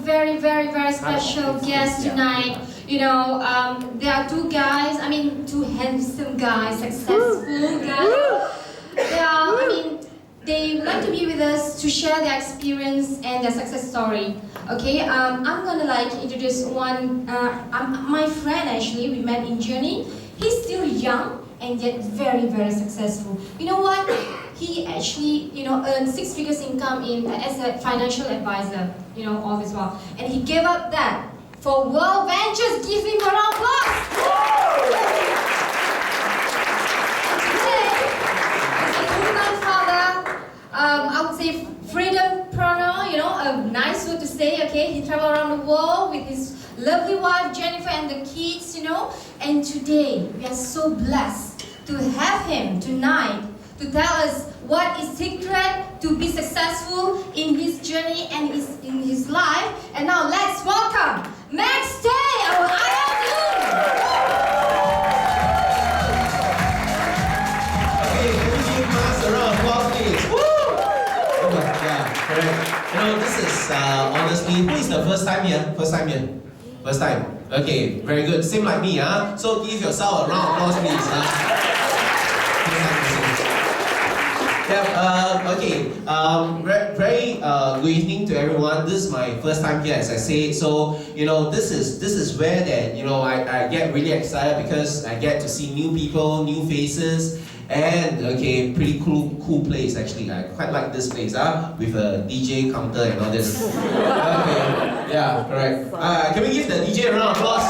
very special guest tonight. You know, there are two guys, two handsome guys, successful guys. They would like to be with us to share their experience and their success story. Okay, I'm gonna introduce one, my friend actually, we met in Journey. He's still young and yet very successful. You know what? He actually, earned 6 figures income as a financial advisor, all this while. And he gave up that for World Ventures. Give him a round of applause! Today, as a full-time father, I would say freedompreneur, a nice word to say, okay? He traveled around the world with his lovely wife Jennifer and the kids, and today we are so blessed to have him tonight to tell us what is secret to be successful in his journey and in his life. And now let's welcome Max Tay, our IMD. Okay, can we give Max a round of applause, please? Woo! Oh my God, correct. This is honestly, who is the first time here? First time here? First time. Okay, very good. Same like me, huh? So give yourself a round of applause, please. Very good evening to everyone. This is my first time here, as I say. So this is where that I get really excited because I get to see new people, new faces, and pretty cool place actually. I quite like this place, with a DJ counter and all this. Okay, yeah, correct. Can we give the DJ a round of applause?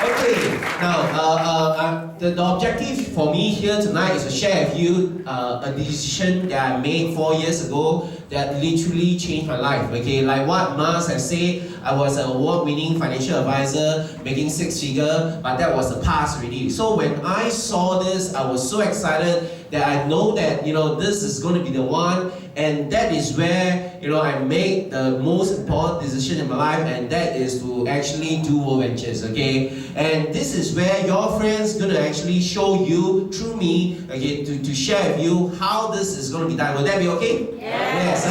Okay, now the objective for me here tonight is to share with you a decision that I made 4 years ago that literally changed my life. Okay, like what Mars has said, I was an award-winning financial advisor making 6 figures, but that was the past already. So when I saw this, I was so excited that I know that this is going to be the one, and that is where I made the most important decision in my life, and that is to actually do World Ventures. Okay, and this is where your friends going to actually show you through me, to share with you how this is going to be done. Will that be okay? Yes.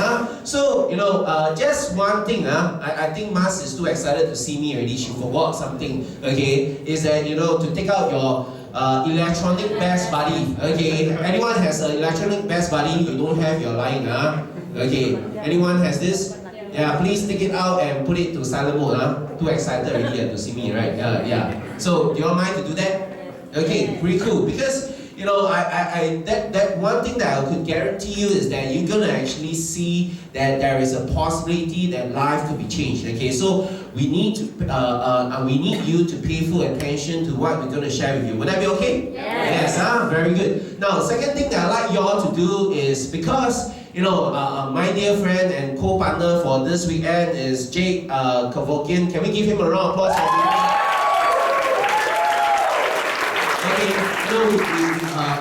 So just one thing. I think Mas is too excited to see me already. She forgot something. Okay, is that to take out your electronic best buddy. Okay, anyone has an electronic best buddy? You don't have, you're lying. Okay, anyone has this? Yeah, please take it out and put it to silent mode. Too excited already to see me, right? Yeah. So do you all mind to do that? Okay, pretty cool. Because that one thing that I could guarantee you is that you're gonna actually see that there is a possibility that life could be changed. Okay, so we need you to pay full attention to what we're gonna share with you. Would that be okay? Yes. Very good. Now, second thing that I'd like you all to do is, because my dear friend and co-partner for this weekend is Jake Kavokian. Can we give him a round of applause for him?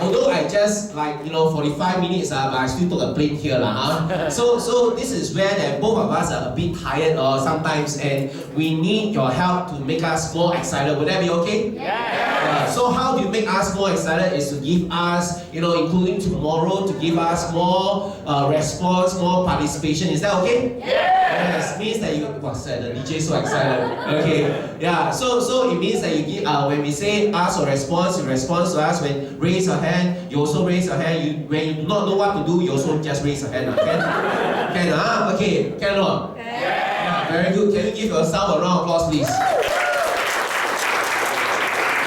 Although I just 45 minutes, but I still took a plane here. So this is where that both of us are a bit tired sometimes, and we need your help to make us more excited. Would that be okay? So how do you make us more excited is to give us, including tomorrow, to give us more response, more participation. Is that okay? Yes. Means that you, the DJ is so excited. Okay. Yeah. So it means that you give, when we say ask or response, you respond to us. When raise your hand, you also raise your hand. When you do not know what to do, you also just raise your hand. Can? Okay. Can or not? Yeah. Very good. Can you give yourself a round of applause, please?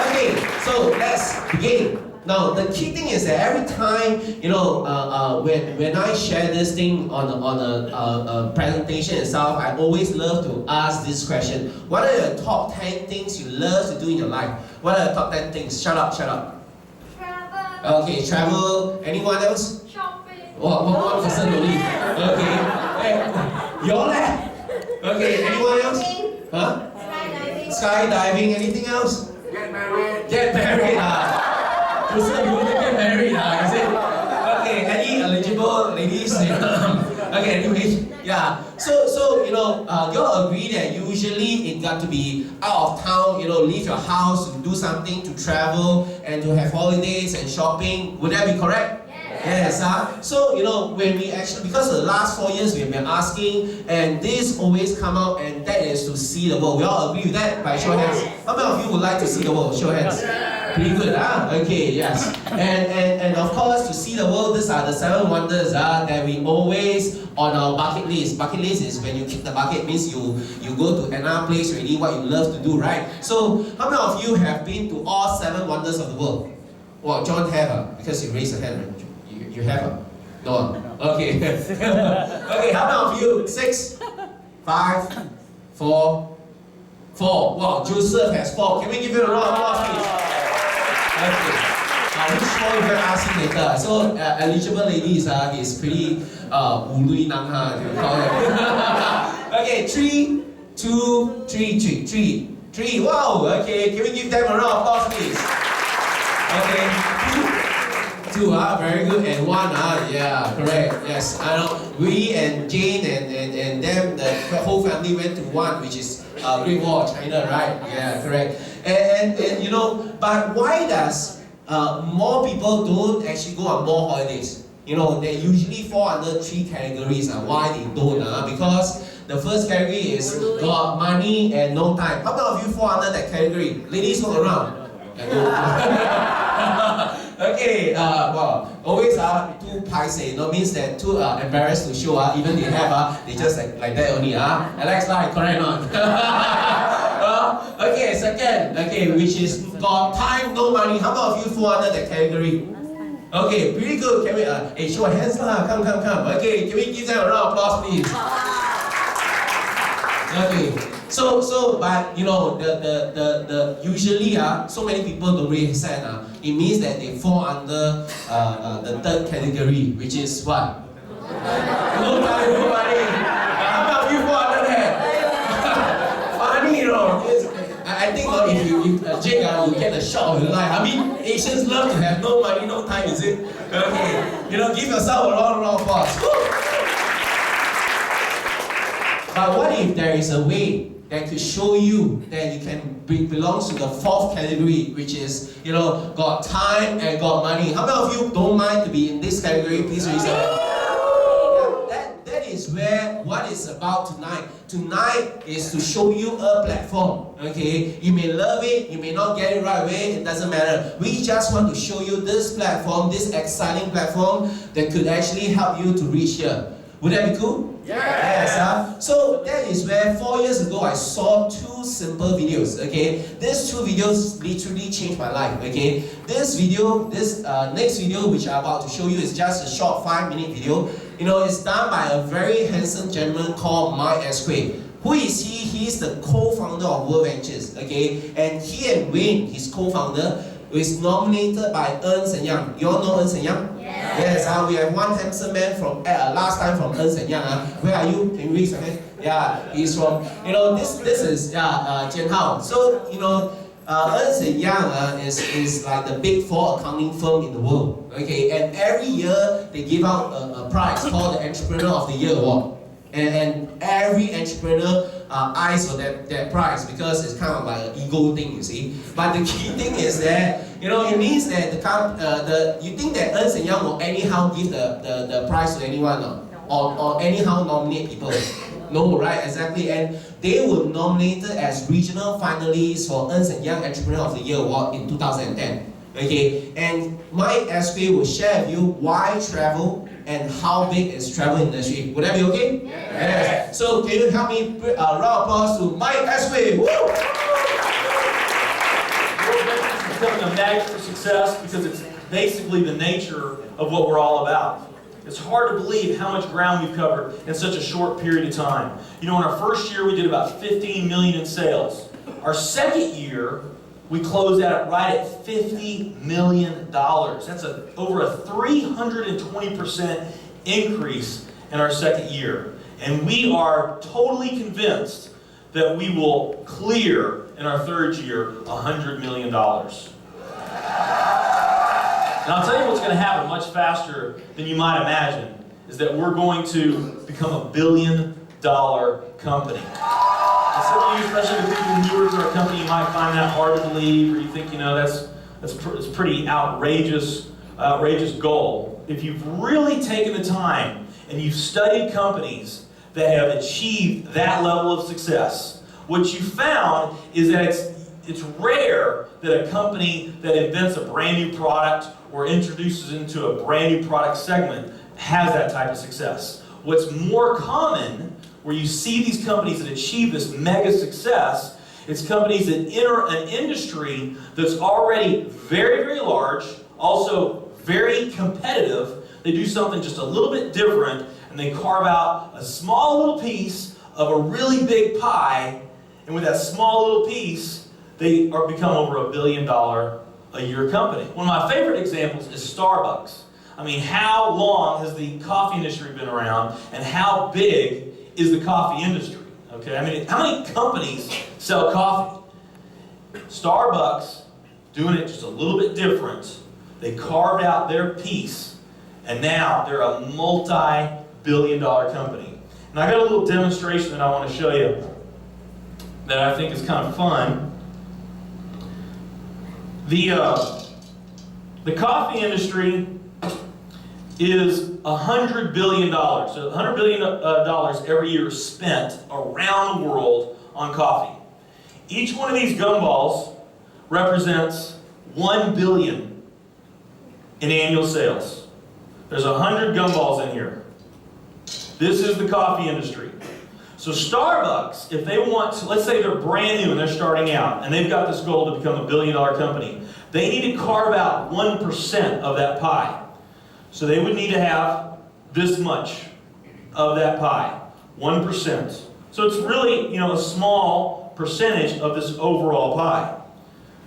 Okay. So let's begin. Now the key thing is that every time when I share this thing on a presentation itself, I always love to ask this question: what are the top 10 things you love to do in your life? What are the top 10 things? Shut up. Travel. Okay, travel. Anyone else? Shopping. One person only. Okay. Hey, y'all leh? Okay. Anyone else? Huh? Skydiving. Anything else? Get married. You want to get married, is it? Okay, any eligible ladies? Okay, anyway, yeah. So you all agree that usually it got to be out of town, leave your house to do something, to travel and to have holidays and shopping. Would that be correct? Yes, so when we actually, because of the last 4 years we've been asking, and this always come out, and that is to see the world. We all agree with that? By show of hands. How many of you would like to see the world? Show of hands. Pretty good, Okay, yes. And of course, to see the world, these are the 7 wonders that we always on our bucket list. Bucket list is when you kick the bucket, means you go to another place already, what you love to do, right? So, how many of you have been to all 7 wonders of the world? Well, John have, because you raised a hand, right? You have No. Okay. Okay, how many of you? 6, 5, 4, 4. Wow, Joseph has 4. Can we give you a round of applause, please? Okay. Which 4 you can ask him later. So, eligible ladies is pretty wu lui nang Okay, 3, 2, 3, 3. 3. Wow, okay. Can we give them a round of applause, please? Okay. 2, very good, and 1, yeah, correct, yes. I know, we and Jane and them, the whole family went to 1, which is Great Wall of China, right? Yeah, correct. And but why does more people don't actually go on more holidays? They usually fall under 3 categories. Why they don't? Because the first category is got money and no time. How many of you fall under that category? Ladies, look around. Okay, well, always too paiseh, means that too embarrassed to show, even they have, they just like that only, Alex, correct or not? Okay, second, which is got time, no money. How many of you fall under that category? Okay, pretty good. Can we, hey, show your hands lah, come. Okay, can we give them a round of applause, please? Okay. So, but the usually so many people don't raise hand. It means that they fall under the 3rd category, which is what? No time, no money. How many of you fall under that? Funny, I think if you Jake will get a shot of your life. I mean, Asians love to have no money, no time, is it? Okay, give yourself a round of applause. But what if there is a way that could show you that you can belong to the 4th category, which is, got time and got money? How many of you don't mind to be in this category? Please raise your hand. That is where what it's about tonight. Tonight is to show you a platform. Okay, you may love it, you may not get it right away. It doesn't matter. We just want to show you this platform, this exciting platform that could actually help you to reach here. Would that be cool? Yes. So that is where 4 years ago I saw 2 simple videos. Okay, these 2 videos literally changed my life. Okay, this next video which I'm about to show you is just a short 5-minute video. It's done by a very handsome gentleman called Mike Esque. Who is he? He's the co-founder of World Ventures. Okay, and he and Wayne, his co-founder, is nominated by Ernst & Young. You all know Ernst & Young? Yes, we have one handsome man from last time from Ernst & Young. Where are you? Can you raise your hand? Yeah, he's from, this is Jian Hao. So, Ernst & Young is like the big 4 accounting firm in the world. Okay, and every year they give out a prize called the Entrepreneur of the Year Award. And every entrepreneur eyes for that prize because it's kind of like an ego thing, you see. But the key thing is that, it means that you think that Ernst & Young will anyhow give the prize to anyone or anyhow nominate people. No, right, exactly. And they were nominated as regional finalists for Ernst & Young Entrepreneur of the Year Award in 2010. Okay, and Mike Esque will share with you why travel and how big is travel industry. Would that be okay? Yes. So can you help me round of applause to Mike Esque? Woo! It's becoming a magnet for success because it's basically the nature of what we're all about. It's hard to believe how much ground we've covered in such a short period of time. In our first year we did about 15 million in sales. Our second year we closed out right at $50 million. That's over a 320% increase in our second year. And we are totally convinced that we will clear in our third year $100 million. And I'll tell you what's going to happen much faster than you might imagine, is that we're going to become $1 billion company. And some of you, especially the people newer to our company, you might find that hard to believe, or you think, it's pretty outrageous outrageous goal, if you've really taken the time and you've studied companies that have achieved that level of success, what you found is that it's rare that a company that invents a brand new product or introduces into a brand new product segment has that type of success. What's more common, where you see these companies that achieve this mega success, it's companies that enter an industry that's already very, very large, also very competitive. They do something just a little bit different, and they carve out a small little piece of a really big pie, and with that small little piece, they become over $1 billion a year company. One of my favorite examples is Starbucks. I mean, how long has the coffee industry been around, and how big is the coffee industry? Okay, I mean, how many companies sell coffee? Starbucks, doing it just a little bit different, they carved out their piece, and now they're a multi-billion-dollar company. And I got a little demonstration that I want to show you that I think is kind of fun. The coffee industry is $100 billion. So $100 billion every year is spent around the world on coffee. Each one of these gumballs represents $1 billion in annual sales. There's 100 gumballs in here. This is the coffee industry. So Starbucks, if they want to, let's say they're brand new and they're starting out, and they've got this goal to become $1 billion company, they need to carve out 1% of that pie. So they would need to have this much of that pie, 1%. So it's really, a small percentage of this overall pie.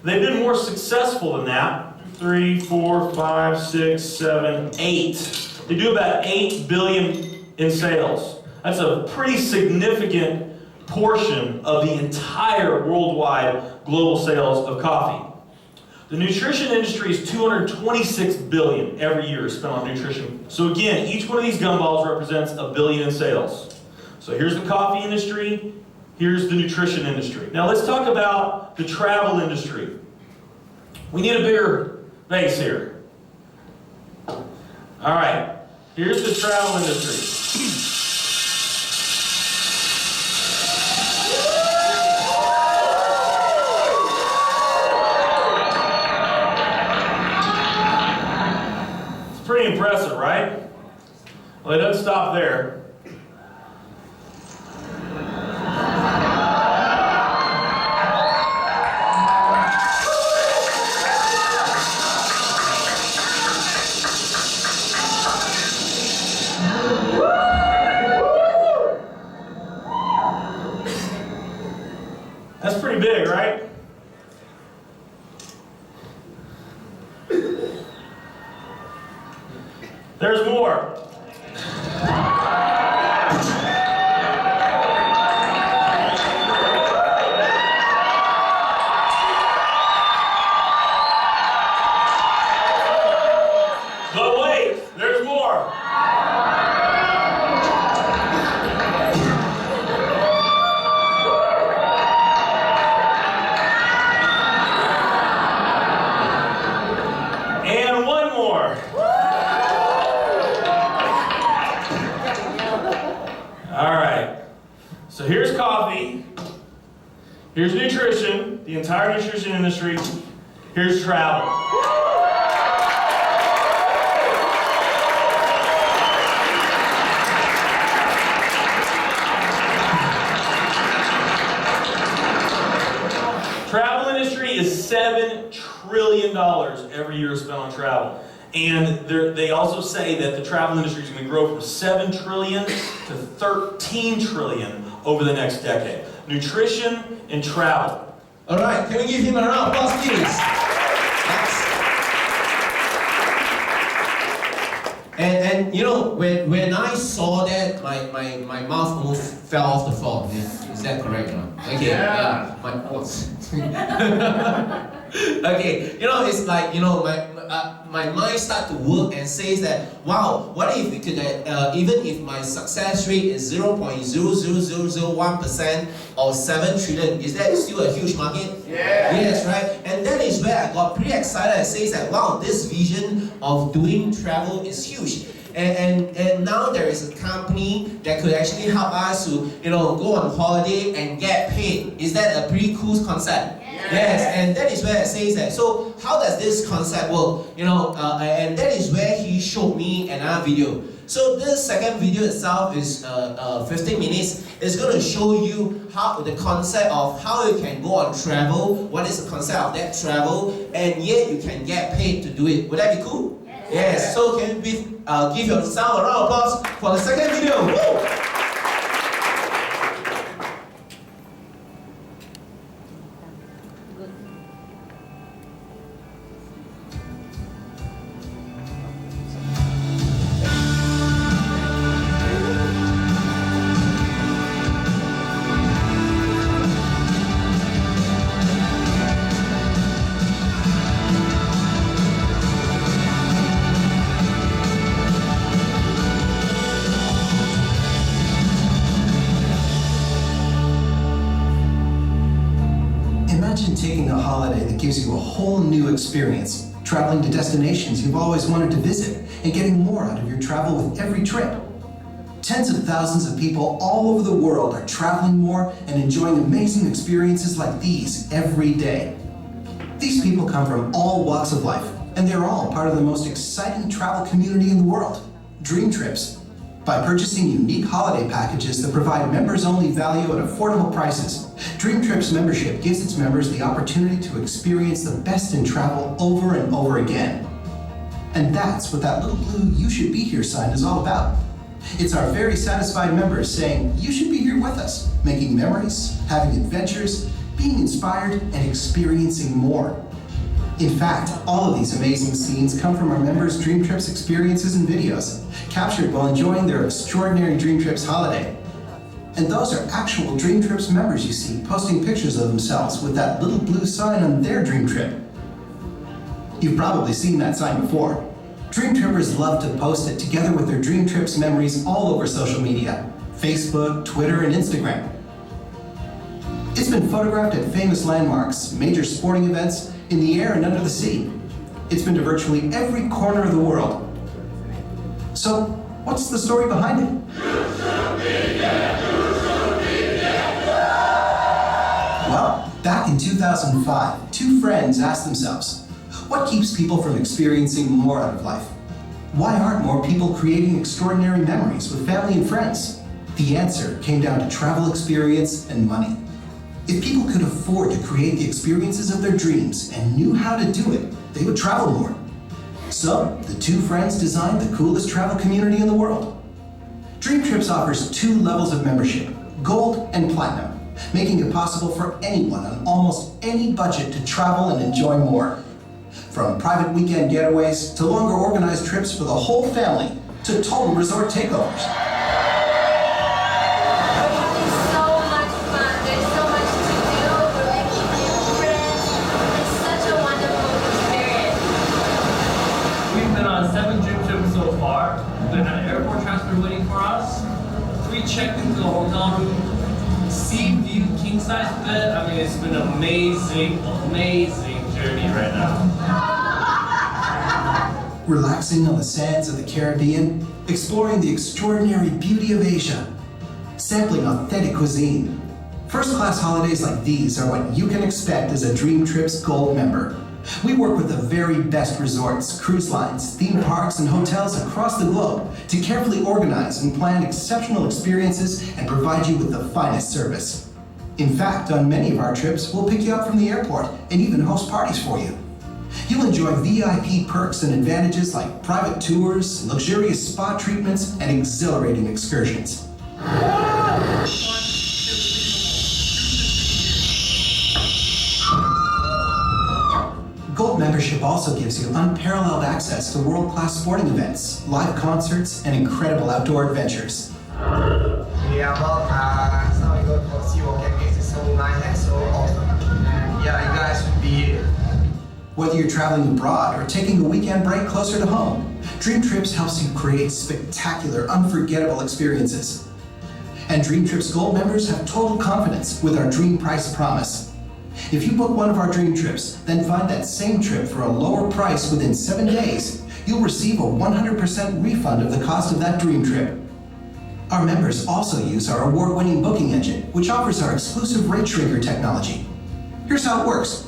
They've been more successful than that. 3, 4, 5, 6, 7, 8. They do about $8 billion in sales. That's a pretty significant portion of the entire worldwide global sales of coffee. The nutrition industry is $226 billion every year spent on nutrition. So again, each one of these gumballs represents $1 billion in sales. So here's the coffee industry, here's the nutrition industry. Now let's talk about the travel industry. We need a bigger base here. All right, here's the travel industry. Pretty impressive, right? Well, it doesn't stop there. That's pretty big, right? There's more. But wait, there's more. And one more. All right, so here's coffee, here's nutrition, the entire nutrition industry, here's travel. Travel industry is $7 trillion every year spent on travel. And they also say that the travel industry is going to grow from $7 trillion to $13 trillion over the next decade. Nutrition and travel. All right, can we give him a round of applause, please? And when I saw that, my mouth almost fell off the floor. Is that correct? Okay. Yeah. My Okay, it's like, my mind start to work and says that, wow, what if we could, even if my success rate is 0.00001% or 7 trillion, is that still a huge market? Yeah. Yes, right? And that is where I got pretty excited and says that, wow, this vision of doing travel is huge. And now there is a company that could actually help us to, go on holiday and get paid. Is that a pretty cool concept? Yes, and that is where it says that. So how does this concept work? And that is where he showed me another video. So this second video itself is 15 minutes. It's going to show you how the concept of how you can go on travel, what is the concept of that travel, and yet you can get paid to do it. Would that be cool? Yes. So can we give yourself a round of applause for the second video? Woo! Imagine taking a holiday that gives you a whole new experience, traveling to destinations you've always wanted to visit, and getting more out of your travel with every trip. Tens of thousands of people all over the world are traveling more and enjoying amazing experiences like these every day. These people come from all walks of life, and they're all part of the most exciting travel community in the world, Dream Trips. By purchasing unique holiday packages that provide members-only value at affordable prices, Dream Trips membership gives its members the opportunity to experience the best in travel over and over again. And that's what that little blue "You Should Be Here" sign is all about. It's our very satisfied members saying, "You should be here with us," making memories, having adventures, being inspired, and experiencing more. In fact, all of these amazing scenes come from our members' Dream Trips experiences and videos, captured while enjoying their extraordinary Dream Trips holiday. And those are actual Dream Trips members you see posting pictures of themselves with that little blue sign on their Dream Trip. You've probably seen that sign before. Dream Trippers love to post it together with their Dream Trips memories all over social media, Facebook, Twitter, and Instagram. It's been photographed at famous landmarks, major sporting events, in the air and under the sea. It's been to virtually every corner of the world. So, what's the story behind it? Well, back in 2005, two friends asked themselves, what keeps people from experiencing more out of life? Why aren't more people creating extraordinary memories with family and friends? The answer came down to travel experience and money. If people could afford to create the experiences of their dreams and knew how to do it, they would travel more. So, the two friends designed the coolest travel community in the world. Dream Trips offers two levels of membership, Gold and Platinum, making it possible for anyone on almost any budget to travel and enjoy more. From private weekend getaways to longer organized trips for the whole family to total resort takeovers. We had an airport transfer waiting for us. We checked into the hotel room, sea view, king size bed. I mean, it's been an amazing, amazing journey right now. Relaxing on the sands of the Caribbean, exploring the extraordinary beauty of Asia, sampling authentic cuisine. First-class holidays like these are what you can expect as a Dream Trips Gold member. We work with the very best resorts, cruise lines, theme parks, and hotels across the globe to carefully organize and plan exceptional experiences and provide you with the finest service. In fact, on many of our trips, we'll pick you up from the airport and even host parties for you. You'll enjoy VIP perks and advantages like private tours, luxurious spa treatments, and exhilarating excursions. Gold membership also gives you unparalleled access to world-class sporting events, live concerts, and incredible outdoor adventures. Yeah, well, some of the SeaWorld campaigns is so nice and so awesome. And yeah, you guys should be Whether you're traveling abroad or taking a weekend break closer to home, Dream Trips helps you create spectacular, unforgettable experiences. And Dream Trips Gold members have total confidence with our Dream Price Promise. If you book one of our Dream Trips, then find that same trip for a lower price within 7 days, you'll receive a 100% refund of the cost of that dream trip. Our members also use our award-winning booking engine, which offers our exclusive rate shrinker technology. Here's how it works.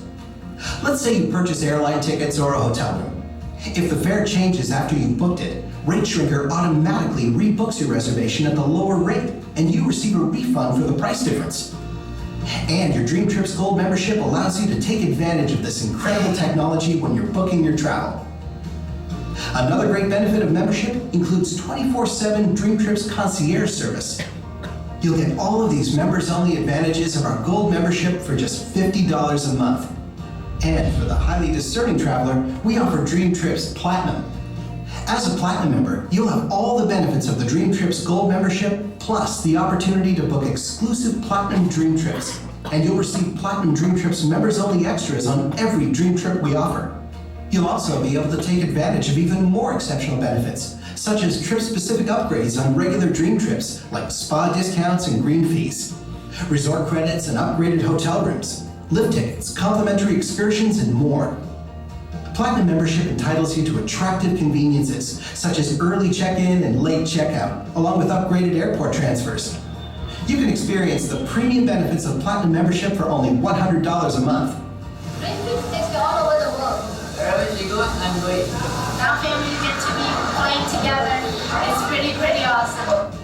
Let's say you purchase airline tickets or a hotel room. If the fare changes after you've booked it, Rate Shrinker automatically rebooks your reservation at the lower rate, and you receive a refund for the price difference. And your Dream Trips Gold membership allows you to take advantage of this incredible technology when you're booking your travel. Another great benefit of membership includes 24/7 Dream Trips concierge service. You'll get all of these members-only advantages of our Gold membership for just $50 a month. And for the highly discerning traveler, we offer Dream Trips Platinum. As a Platinum member, you'll have all the benefits of the Dream Trips Gold membership, plus the opportunity to book exclusive Platinum Dream Trips. And you'll receive Platinum Dream Trips members-only extras on every Dream Trip we offer. You'll also be able to take advantage of even more exceptional benefits, such as trip-specific upgrades on regular Dream Trips, like spa discounts and green fees, resort credits and upgraded hotel rooms, lift tickets, complimentary excursions, and more. Platinum membership entitles you to attractive conveniences, such as early check-in and late checkout, along with upgraded airport transfers. You can experience the premium benefits of Platinum membership for only $100 a month. Dream Trips takes you all over the world. Wherever you go, I'm going. Now family get to be playing together. It's pretty awesome.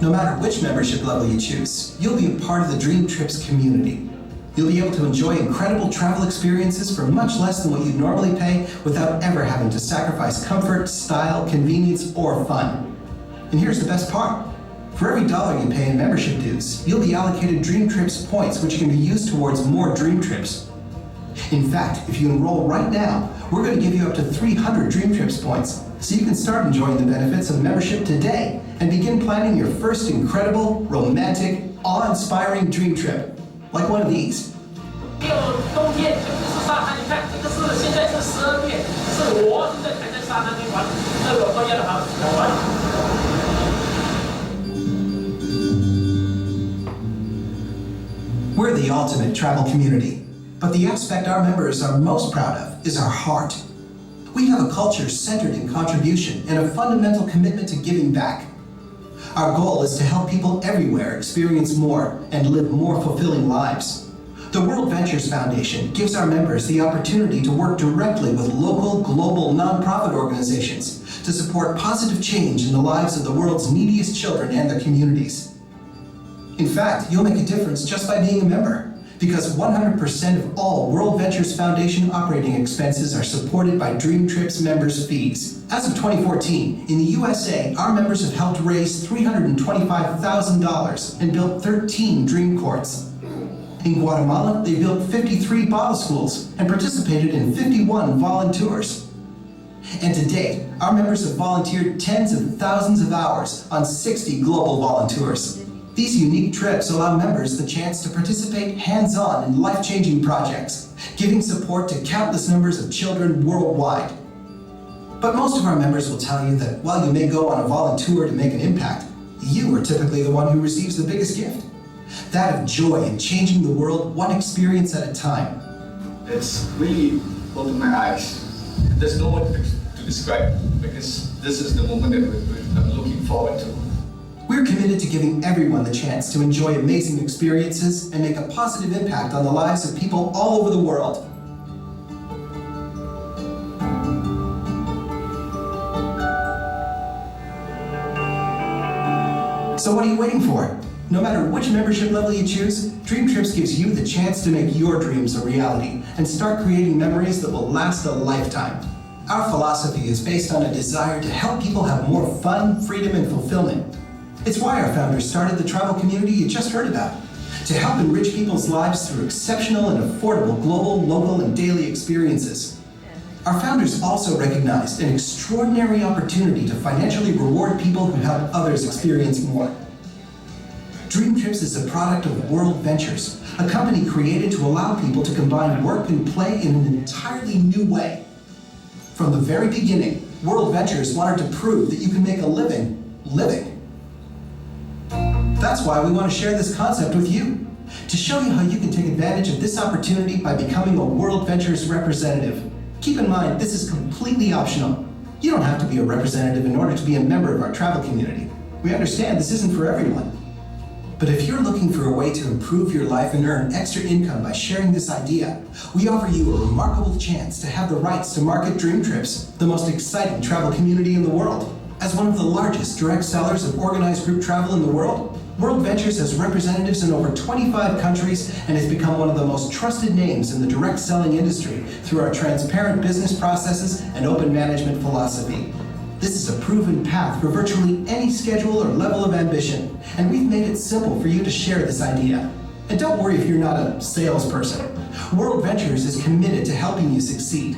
No matter which membership level you choose, you'll be a part of the Dream Trips community. You'll be able to enjoy incredible travel experiences for much less than what you'd normally pay without ever having to sacrifice comfort, style, convenience, or fun. And here's the best part. For every dollar you pay in membership dues, you'll be allocated Dream Trips points which can be used towards more Dream Trips. In fact, if you enroll right now, we're going to give you up to 300 Dream Trips points, so you can start enjoying the benefits of membership today and begin planning your first incredible, romantic, awe-inspiring dream trip, like one of these. 没有冬天，就是沙滩。你看，这个是现在是12月，是我现在还在沙滩里玩这个专业的玩。We're the ultimate travel community, but the aspect our members are most proud of is our heart. We have a culture centered in contribution and a fundamental commitment to giving back. Our goal is to help people everywhere experience more and live more fulfilling lives. The World Ventures Foundation gives our members the opportunity to work directly with local, global nonprofit organizations to support positive change in the lives of the world's neediest children and their communities. In fact, you'll make a difference just by being a member, because 100% of all World Ventures Foundation operating expenses are supported by Dream Trips members' fees. As of 2014, in the USA, our members have helped raise $325,000 and built 13 Dream Courts. In Guatemala, they built 53 bottle schools and participated in 51 voluntours. And to date, our members have volunteered tens of thousands of hours on 60 global voluntours. These unique trips allow members the chance to participate hands-on in life-changing projects, giving support to countless numbers of children worldwide. But most of our members will tell you that while you may go on a volunteer to make an impact, you are typically the one who receives the biggest gift. That of joy in changing the world one experience at a time. It's really opened my eyes. There's no word to describe, because this is the moment that I'm looking forward to. We're committed to giving everyone the chance to enjoy amazing experiences and make a positive impact on the lives of people all over the world. So what are you waiting for? No matter which membership level you choose, Dream Trips gives you the chance to make your dreams a reality and start creating memories that will last a lifetime. Our philosophy is based on a desire to help people have more fun, freedom, and fulfillment. It's why our founders started the travel community you just heard about, to help enrich people's lives through exceptional and affordable global, local, and daily experiences. Our founders also recognized an extraordinary opportunity to financially reward people who help others experience more. Dream Trips is a product of World Ventures, a company created to allow people to combine work and play in an entirely new way. From the very beginning, World Ventures wanted to prove that you can make a living living. That's why we want to share this concept with you, to show you how you can take advantage of this opportunity by becoming a World Ventures representative. Keep in mind, this is completely optional. You don't have to be a representative in order to be a member of our travel community. We understand this isn't for everyone. But if you're looking for a way to improve your life and earn extra income by sharing this idea, we offer you a remarkable chance to have the rights to market Dream Trips, the most exciting travel community in the world. As one of the largest direct sellers of organized group travel in the world, World Ventures has representatives in over 25 countries and has become one of the most trusted names in the direct selling industry through our transparent business processes and open management philosophy. This is a proven path for virtually any schedule or level of ambition, and we've made it simple for you to share this idea. And don't worry if you're not a salesperson. World Ventures is committed to helping you succeed.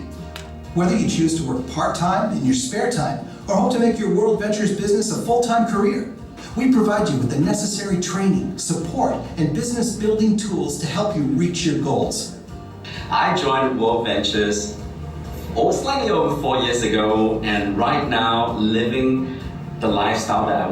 Whether you choose to work part-time in your spare time or hope to make your World Ventures business a full-time career, we provide you with the necessary training, support, and business building tools to help you reach your goals. I joined World Ventures slightly over 4 years ago, and right now living the lifestyle that I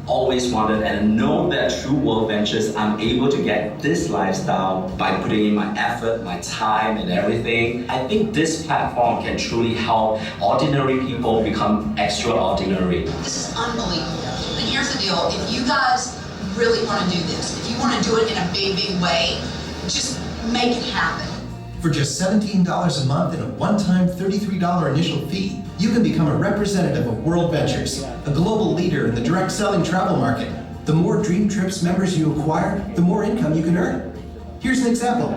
always wanted, and know that through World Ventures I'm able to get this lifestyle by putting in my effort, my time, and everything. I think this platform can truly help ordinary people become extraordinary. This is unbelievable. And here's the deal, if you guys really want to do this, if you want to do it in a big, big way, just make it happen. For just $17 a month and a one-time $33 initial fee, you can become a representative of World Ventures, a global leader in the direct selling travel market. The more Dream Trips members you acquire, the more income you can earn. Here's an example.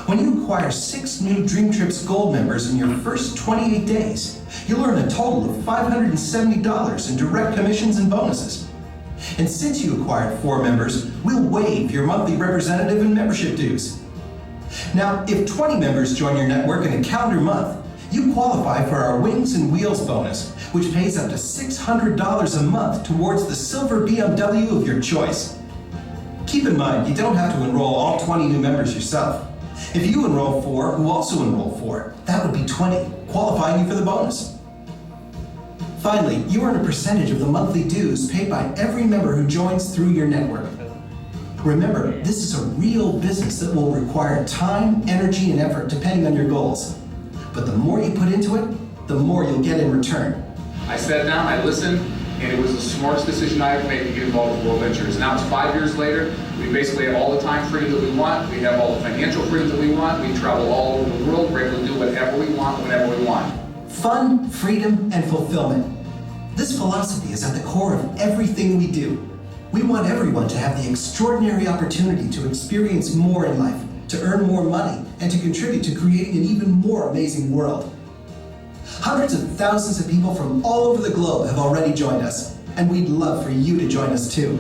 When you acquire 6 new Dream Trips Gold members in your first 28 days, you'll earn a total of $570 in direct commissions and bonuses. And since you acquired 4 members, we'll waive your monthly representative and membership dues. Now, if 20 members join your network in a calendar month, you qualify for our Wings and Wheels bonus, which pays up to $600 a month towards the silver BMW of your choice. Keep in mind, you don't have to enroll all 20 new members yourself. If you enroll 4 who also enroll 4, that would be 20, qualifying you for the bonus. Finally, you earn a percentage of the monthly dues paid by every member who joins through your network. Remember, this is a real business that will require time, energy, and effort depending on your goals. But the more you put into it, the more you'll get in return. I sat down, I listened, and it was the smartest decision I ever made to get involved with World Ventures. Now it's 5 years later, we basically have all the time freedom that we want, we have all the financial freedom that we want, we travel all over the world, we're able to do whatever we want, whenever we want. Fun, freedom, and fulfillment. This philosophy is at the core of everything we do. We want everyone to have the extraordinary opportunity to experience more in life, to earn more money, and to contribute to creating an even more amazing world. Hundreds of thousands of people from all over the globe have already joined us, and we'd love for you to join us too.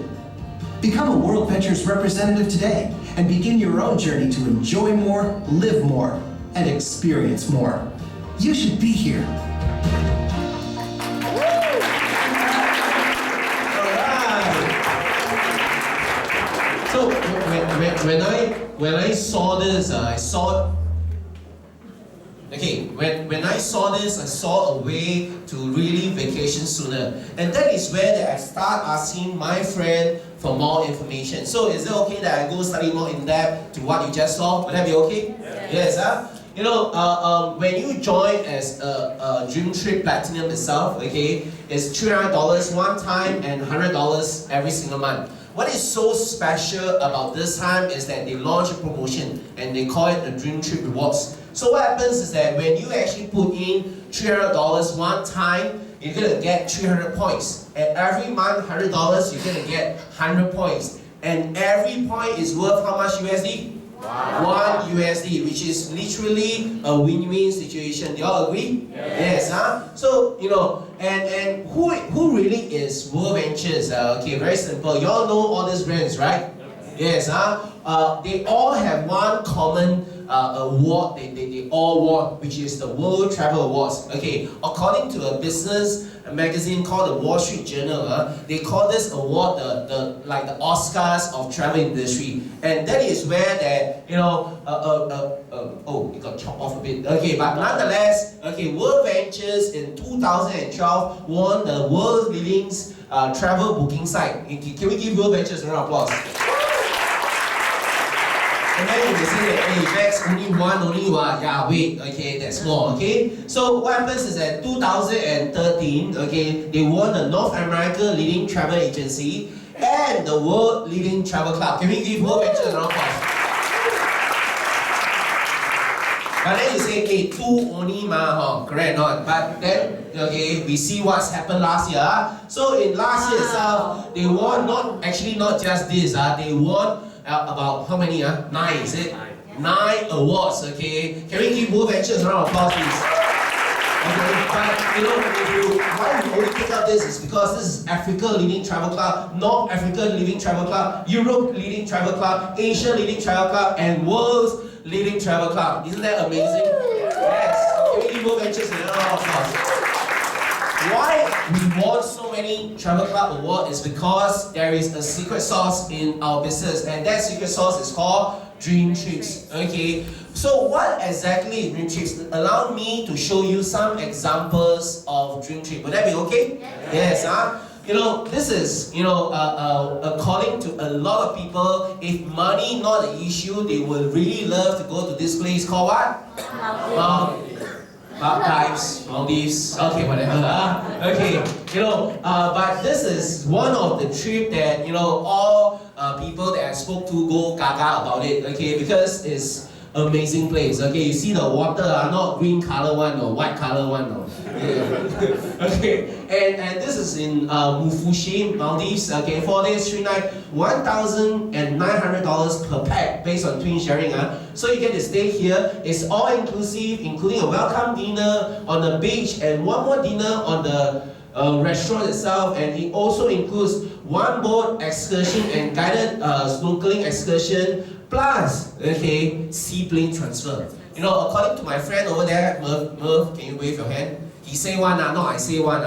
Become a World Ventures representative today and begin your own journey to enjoy more, live more, and experience more. You should be here. So when I saw this, I saw a way to really vacation sooner, and that is where I start asking my friend for more information. So is it okay that I go study more in depth to what you just saw? Would that be okay? Yes, huh? You know, when you join as a Dream Trip Platinum itself, okay, it's $300 one time and $100 every single month. What is so special about this time is that they launch a promotion and they call it the Dream Trip Rewards. So what happens is that when you actually put in $300 one time, you're going to get 300 points. And every month, $100, you're going to get 100 points. And every point is worth how much USD? Wow. $1 USD, which is literally a win-win situation. Do you all agree? Yes, huh? So, you know, and who really is World Ventures? Okay, very simple. You all know all these brands, right? Yes, huh? They all have one common award they all won, which is the World Travel Awards. Okay, according to a business magazine called the Wall Street Journal, they call this award the Oscars of travel industry, and that is where that oh, it got chopped off a bit. Okay, but nonetheless, okay, World Ventures in 2012 won the world's leading travel booking site. Can we give World Ventures a round of applause? And then you may say that, hey, Max, only one, yeah, wait, okay, that's more, okay? So what happens is that 2013, okay, they won the North America leading travel agency and the world leading travel club. Can we give World Ventures a round of applause? But then you say, hey, two only correct not? But then, okay, we see what's happened last year. So in last year itself, they won not just this, they won about how many? 9, is it? 9 awards, okay? Can we give World Ventures a round of applause, please? Okay, but why we only pick up this is because this is Africa leading travel club, North Africa leading travel club, Europe leading travel club, Asia leading travel club, and world's leading travel club. Isn't that amazing? Yes. Can we give World Ventures a round of applause? Why we won so many travel club awards is because there is a secret sauce in our business, and that secret sauce is called Dream Trips. Okay, so what exactly is Dream Trips? Allow me to show you some examples of Dream Trip. Would that be okay? Yes. This is, according to a lot of people, if money not an issue, they will really love to go to this place called what? Maldives, okay, whatever. Okay, but this is one of the trip that all people that I spoke to go gaga about it. Okay, because it's amazing place. Okay, you see the water not green color one or white color one. No. Yeah. Okay, and this is in Mufushi, Maldives. Okay, 4 days, 3 nights, $1,900 per pack based on twin sharing. So you get to stay here. It's all inclusive, including a welcome dinner on the beach and one more dinner on the restaurant itself, and it also includes 1 boat excursion and guided snorkeling excursion, plus seaplane transfer. According to my friend over there, Merv, can you wave your hand? He say one, not I say one.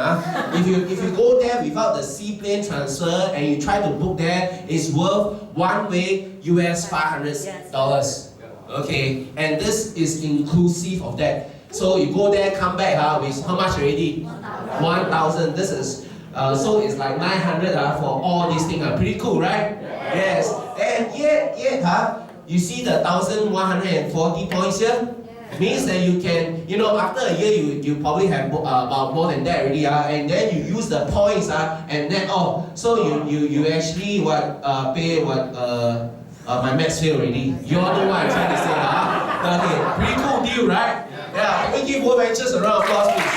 If you go there without the seaplane transfer and you try to book there, it's worth one way US $500. Okay, and this is inclusive of that. So you go there, come back with how much already? 1,000. This is so it's like 900 for all these things. Pretty cool, right? Yes. And yet you see the 1,140 points here? Means that you can, after a year you probably have about more than that already, and then you use the points and net off. So you actually pay my max fail already. You all know what I'm trying to say, Okay, pretty cool deal, right? Yeah, can we give World Ventures a round of applause, please?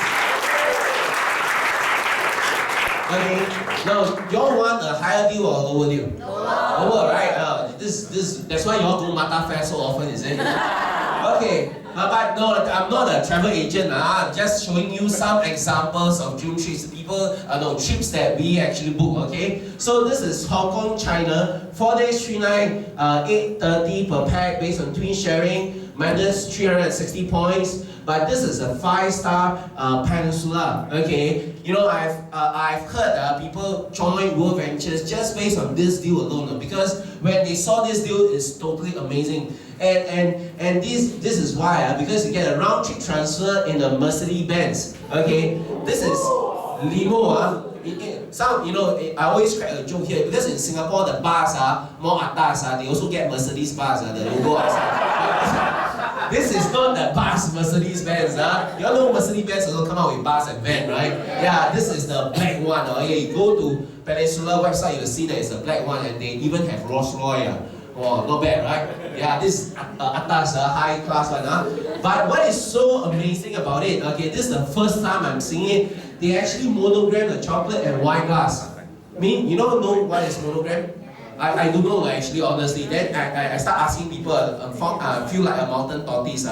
Okay, now y'all want a higher deal or a lower deal? Lower, right? That's why y'all go Mata Fair so often, is it? Okay, but no, I'm not a travel agent. I'm just showing you some examples of dream trips. Trips that we actually book. Okay, so this is Hong Kong, China, 4 days, 3 nights, $830 per pack based on twin sharing, minus 360 points. But this is a 5-star peninsula. Okay, I've heard people join World Ventures just based on this deal alone, because when they saw this deal, it's totally amazing. And this is why, because you get a round trip transfer in the Mercedes Benz. Okay, this is limo. I always crack a joke here, because in Singapore the bus more atas, they also get Mercedes bus, the logo This is not the bus Mercedes Benz. You all know Mercedes Benz also come out with bus and van, right? Yeah, this is the black one. You go to Peninsula website, you'll see that it's a black one, and they even have Rolls Royce. Oh, not bad, right? Yeah, this atas, high class one. But what is so amazing about it, this is the first time I'm seeing it, they actually monogram the chocolate and wine glass. You don't know what is monogram? I don't know actually, honestly. Then I start asking people, feel like a mountain tortoise.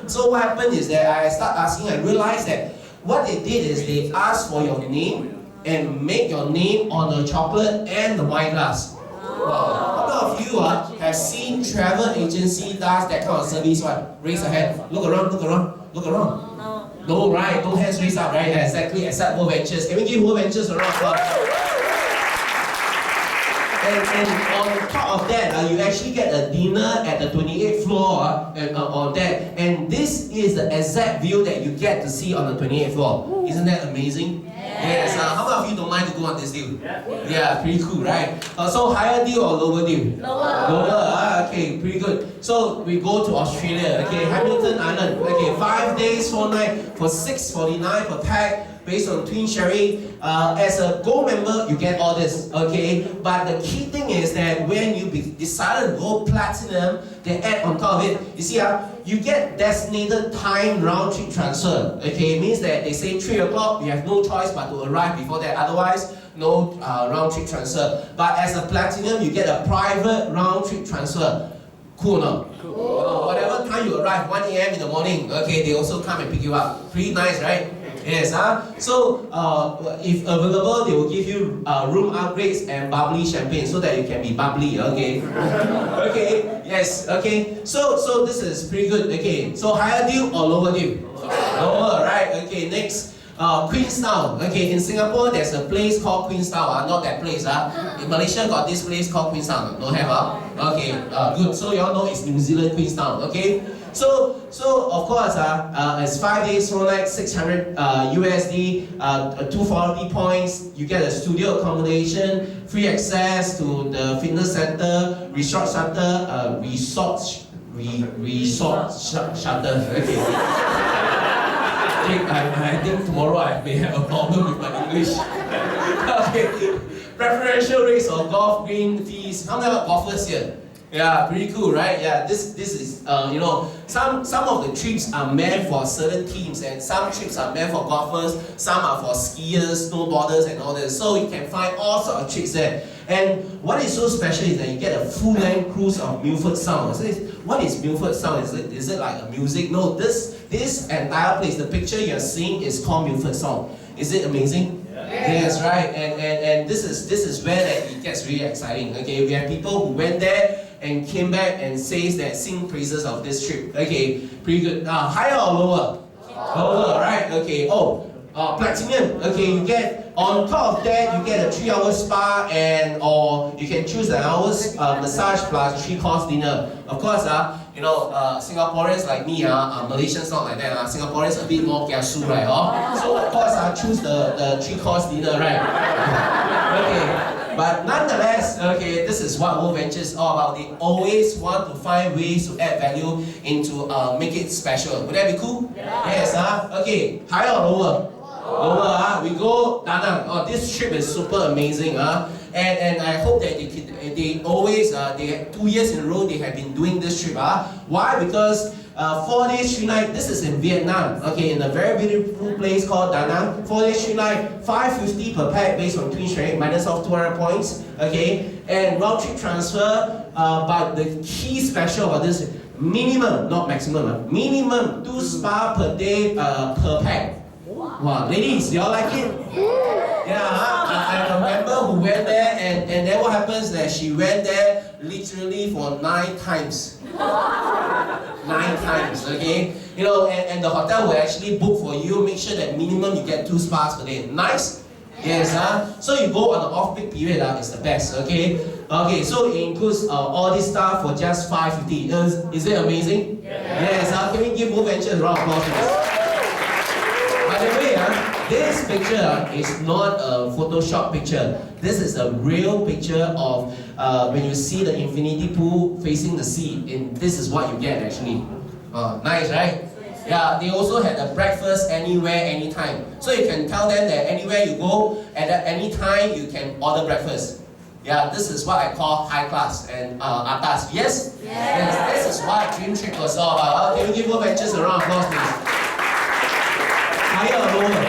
So what happened is that I start asking, I realized that what they did is they asked for your name and make your name on the chocolate and the wine glass. Wow. How many of you have seen travel agency does that kind of service? What? Raise a hand. Look around, look around, look around. No, right? No hands raised up, right? Exactly, except World Ventures. Can we give World Ventures a round of applause? And on top of that, you actually get a dinner at the 28th floor on that. And this is the exact view that you get to see on the 28th floor. Isn't that amazing? Yes. How many of you don't mind to go on this deal? Yeah, pretty cool, right? So higher deal or lower deal? Lower. Okay, pretty good. So we go to Australia. Okay, Hamilton Island. Okay, 5 days, 4 nights for $649 per pack. Based on twin sharing, as a gold member, you get all this, okay? But the key thing is that when you decided to go platinum, they add on top of it. You see, you get designated time round trip transfer, okay? It means that they say 3 o'clock, you have no choice but to arrive before that. Otherwise, no round trip transfer. But as a platinum, you get a private round trip transfer. Cool or not? Cool. Whatever time you arrive, 1 a.m. in the morning, okay, they also come and pick you up. Pretty nice, right? Yes, so if available, they will give you room upgrades and bubbly champagne so that you can be bubbly, okay? Okay, yes, okay. So this is pretty good, okay. So higher deal or lower deal? Lower, right? Okay, next. Queenstown. Okay, in Singapore, there's a place called Queenstown. Not that place. In Malaysia, got this place called Queenstown. Don't have. Okay, good. So you all know it's New Zealand Queenstown. Okay. So of course, it's 5 days, 4 nights, 600 USD, 240 points. You get a studio accommodation, free access to the fitness center, resort center, resort shutter. Okay. I think tomorrow I may have a problem with my English. Okay. Preferential rates of golf green fees. How many golfers here? Yeah, pretty cool, right? Yeah, this is you know, some of the trips are meant for certain teams, and some trips are meant for golfers. Some are for skiers, snowboarders, and all this. So you can find all sorts of trips there. And what is so special is that you get a full-length cruise of Milford Sound. So what is Milford Sound? Is it like a music? No, this entire place, the picture you're seeing is called Milford Sound. Is it amazing? Yes, right. And this is where that it gets really exciting. Okay, we have people who went there and came back and sing praises of this trip. Okay, pretty good. Higher or lower? Lower, right? Okay. Platinum. Okay, you get on top of that you get a 3-hour spa or you can choose an hour's massage plus 3-course dinner. Of course, you know, Singaporeans like me, Malaysians not like that. Singaporeans a bit more kiasu, right? So of course, I choose the 3-course dinner, right? Okay. But nonetheless, okay, this is what World Ventures is all about. They always want to find ways to add value into make it special. Would that be cool? Yes, okay. Higher or lower? Lower, we go Da Nang. This trip is super amazing, and I hope that they always, 2 years in a row they have been doing this trip. Why? Because 4 days, 3 nights, this is in Vietnam, okay, in a very beautiful place called Da Nang. 4 days, 3 nights, $550 per pack based on twin sharing, minus of 200 points, okay, and round trip transfer. But the key special about this, minimum, not maximum, minimum 2 spa per day per pack. Wow, ladies, y'all like it? Yeah, I have a member who went there, and then what happens is that she went there literally for 9 times. 9 times, okay? You know, and the hotel will actually book for you, make sure that minimum you get 2 spas per day. Nice? Yes, so you go on the off-peak period, it's the best, okay? Okay, so it includes all this stuff for just $550. Is it amazing? Yes, can we give World Ventures a round of applause for this? By the way, this picture is not a Photoshop picture. This is a real picture of when you see the infinity pool facing the sea. And this is what you get actually. Nice, right? Yeah, they also had a breakfast anywhere, anytime. So you can tell them that anywhere you go, at any time, you can order breakfast. Yeah, this is what I call high class and atas. Yes? Yes, this is what Dream Trip was all about. Can we give World Ventures a round of applause, please? Higher or lower?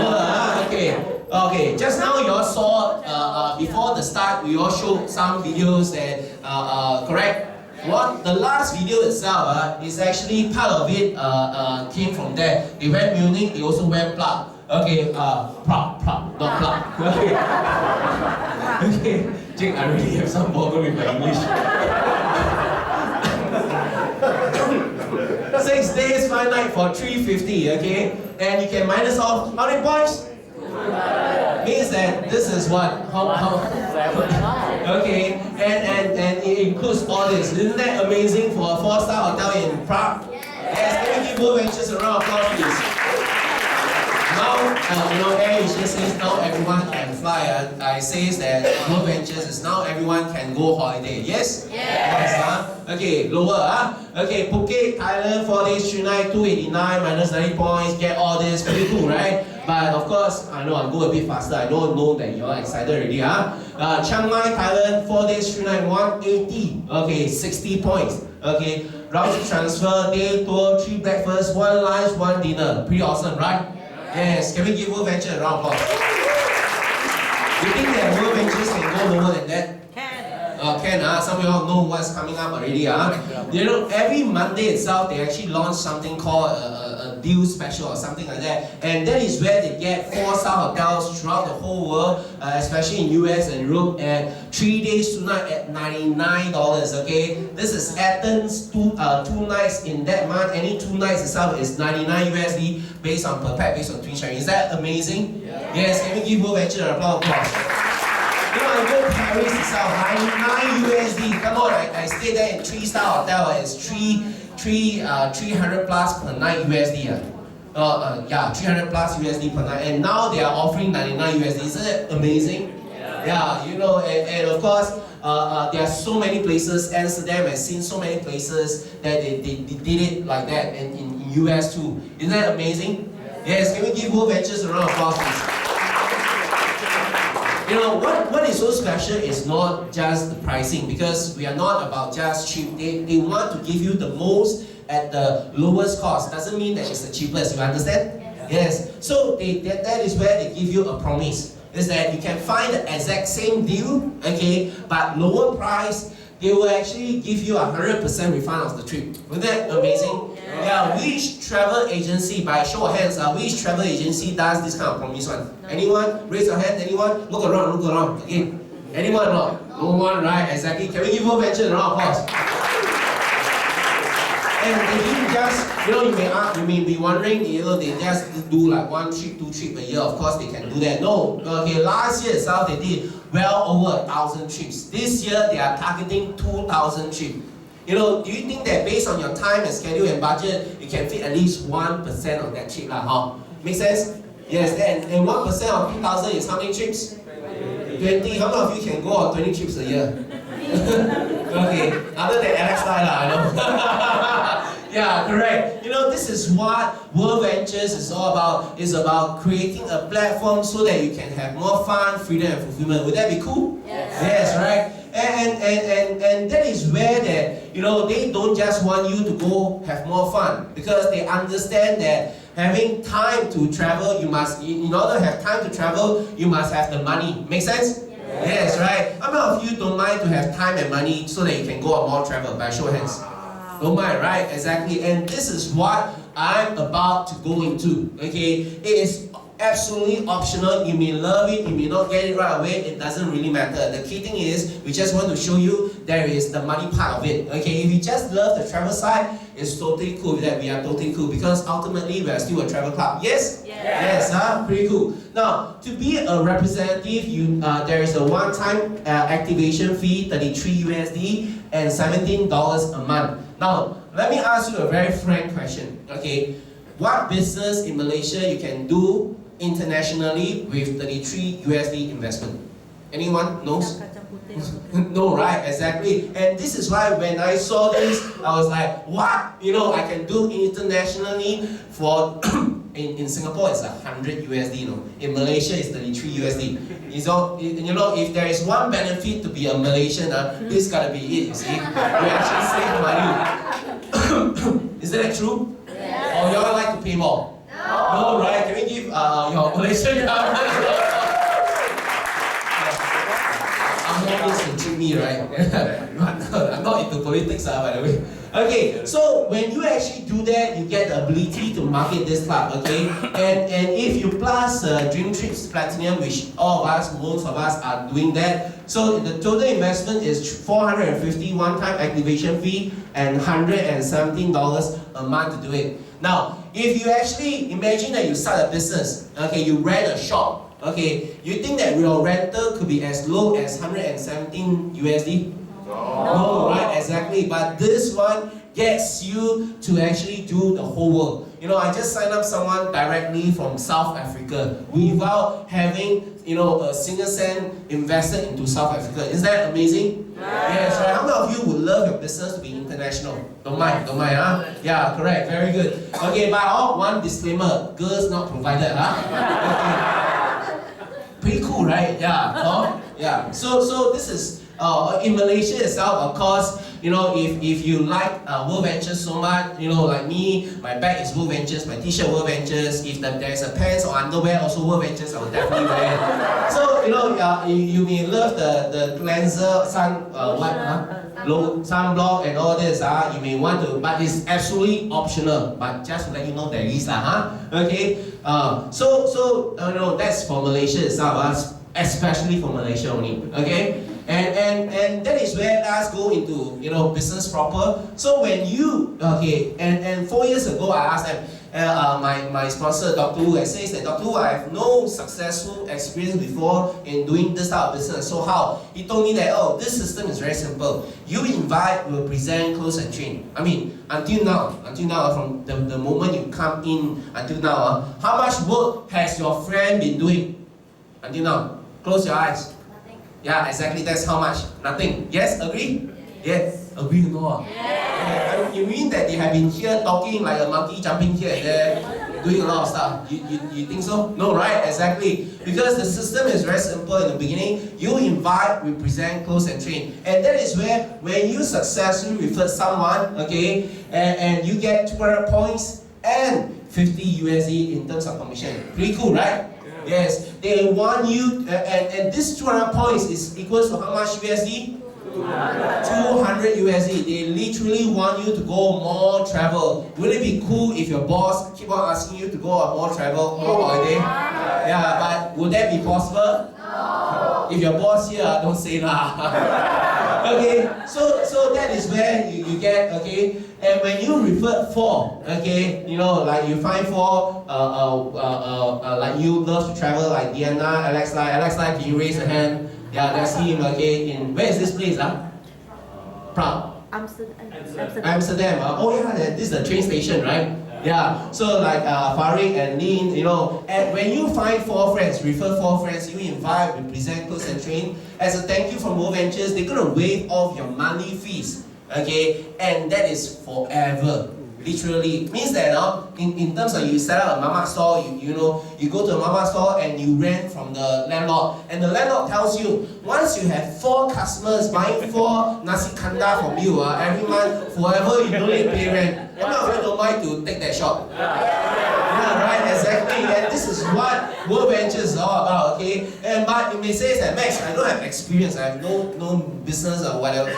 Lower, okay. Okay, just now you all saw, before the start, we all showed some videos that, correct? The last video itself is actually part of it came from there. They went Munich, they also went Prague. Okay, prop, not plug. Okay. Okay, Jake, I really have some problem with my English. 6 days, 5 nights for 350, okay? And you can minus off how many points? Means that this is what? Okay, and it includes all this. Isn't that amazing for a 4-star hotel in Prague? Yes, can we give World Ventures a round of applause, please? Now, Air Asia says now everyone can fly. I says that World Ventures is now everyone can go holiday. Yes? Yes. Okay, lower. Okay, Phuket, Thailand, 4 days, 3 nights, 289 minus 90 points. Get all this, pretty cool, right? But of course, I know I'll go a bit faster. I don't know that you're excited already. Chiang Mai, Thailand, 4 days, 3 nights, 180. Okay, 60 points. Okay, round trip transfer, day tour, 3 breakfasts, 1 lunch, 1 dinner. Pretty awesome, right? Yes, can we give World Venture a round of applause? You think that World Ventures can go lower than that? Can. Some of y'all know what's coming up already. You know, every Monday itself, they actually launch something called a deal special or something like that. And that is where they get 4-star hotels throughout the whole world, especially in US and Europe, and 3 days, 2 nights at $99, okay? This is Athens, 2 nights in that month. Any 2 nights itself is 99 USD based on per pax, based on twin sharing. Is that amazing? Yes, can we give World Venture an applause? You know, I go to Paris itself, 99 USD. Come on, I stay there in 3-star hotel. It's 300 plus per night USD. Yeah, 300 plus USD per night. And now they are offering 99 USD. Isn't that amazing? Yeah, you know, and of course, there are so many places. Amsterdam has seen so many places that they did it like that, and in US too. Isn't that amazing? Yes, can we give World Ventures a round of applause, please? You know, what is so special is not just the pricing, because we are not about just cheap. They want to give you the most at the lowest cost. Doesn't mean that it's the cheapest, you understand? Yes. So that is where they give you a promise. Is that you can find the exact same deal, okay, but lower price. They will actually give you 100% refund of the trip. Isn't that amazing? Yeah, which travel agency, by show of hands, which travel agency does this kind of promise one? Anyone? Raise your hand, anyone? Look around, again. Anyone or not? No one, right? Exactly. Can we give World Venture a round of applause? And they didn't just, you may be wondering, they just do like 1 trip, 2 trips a year. Of course they can do that. No, okay, last year itself they did well over 1,000 trips. This year they are targeting 2,000 trips. You know, do you think that based on your time and schedule and budget, you can fit at least 1% of that trip? Make sense? Yes, and 1% of 2,000 is how many trips? 20. How many of you can go on 20 trips a year? Okay, other than Alex I know. Yeah, correct. You know, this is what World Ventures is all about. It's about creating a platform so that you can have more fun, freedom, and fulfillment. Would that be cool? Yes, right? And that is where that, they don't just want you to go have more fun, because they understand that having time to travel, you must, in order to have time to travel, you must have the money. Make sense? Yes, right? How many of you don't mind to have time and money so that you can go on more travel? By show of hands. Don't mind, right? Exactly. And this is what I'm about to go into. Okay? It is absolutely optional. You may love it, you may not get it right away, it doesn't really matter. The key thing is, we just want to show you there is the money part of it. Okay, if you just love the travel side, it's totally cool that we are totally cool, because ultimately we are still a travel club. Yes? Yes, pretty cool. Now, to be a representative, there is a one-time activation fee, 33 USD and $17 a month. Now, let me ask you a very frank question. Okay, what business in Malaysia you can do internationally with 33 USD investment? Anyone knows? No, right? Exactly. And this is why when I saw this, I was like, what? I can do internationally for in Singapore it's 100 USD, In Malaysia it's 33 USD. If there is one benefit to be a Malaysian, this gotta be it, you see. You actually save money. Isn't that true? Or y'all like to pay more? No, right? Can we give your Malaysian government? I'm not going to treat me, right? I'm not into politics, by the way. Okay, so when you actually do that, you get the ability to market this club, okay? And if you plus Dream Trips Platinum, which all of us, most of us are doing that, so the total investment is $450 one-time activation fee and $117 a month to do it. Now, if you actually imagine that you start a business, okay, you rent a shop, okay, you think that your rental could be as low as 117 USD? No, right, exactly. But this one gets you to actually do the whole world. You know, I just signed up someone directly from South Africa without having, you know, a single cent invested into South Africa. Is that amazing? Yes, right. How many of you would love your business to be international? Don't mind, huh? Yeah, correct, very good. Okay, but one disclaimer, girls not provided, huh? Okay. Pretty cool, right? Yeah, yeah. So this is in Malaysia itself, of course, you know, if you like World Ventures so much, you know, like me, my bag is World Ventures, my t-shirt World Ventures, if there's a pants or underwear also World Ventures, I will definitely wear it. So, you know, you may love the cleanser, sunblock and all this, you may want to, but it's absolutely optional, but just to let you know there is, okay? So you know, that's for Malaysia itself, especially for Malaysia only, okay? And that is where us go into, you know, business proper. So when you, okay, and 4 years ago I asked them, my sponsor, Dr. Wu, says that, Dr. Wu, I have no successful experience before in doing this type of business. So how? He told me that, oh, this system is very simple. You invite, will present, close and train. I mean, until now, from the moment you come in until now, how much work has your friend been doing until now? Close your eyes. Yeah, exactly, that's how much. Nothing. Yes, agree? Yes. Agree or not? Yeah. You mean that they have been here talking like a monkey, jumping here and there, doing a lot of stuff. You think so? No, right? Exactly. Because the system is very simple in the beginning. You invite, we present, close and train. And that is where, when you successfully refer someone, okay, and you get 200 points and 50 USD in terms of commission. Pretty cool, right? Yes, they want you, and this 200 points is equals to how much USD? 200 USD. They literally want you to go more travel. Would it be cool if your boss keep on asking you to go on more travel, more holiday? Yeah, but would that be possible? No. If your boss here, don't say lah. Okay, so that is where you get, okay, and when you refer 4, okay, you know, like you find 4, like you love to travel, like Diana, Alex, can you raise a hand? Yeah, that's him, okay, where is this place, Prague? Amsterdam. Oh yeah, this is the train station, right? Yeah, so like Farid and Lin, you know, and when you find 4 friends, refer 4 friends, you invite, we present, close and train, as a thank you from World Ventures, they're going to waive off your monthly fees, okay, and that is forever. Literally, means that in terms of you set up a mama store, you know, you go to a mama store and you rent from the landlord, and the landlord tells you, once you have 4 customers buying 4 nasi kandar from you, every month, forever you don't need to pay rent. I'm not going to mind to take that shop. Yeah, right, exactly. And this is what World Ventures is all about, okay? But you may say that, Max, I don't have experience, I have no business or whatever.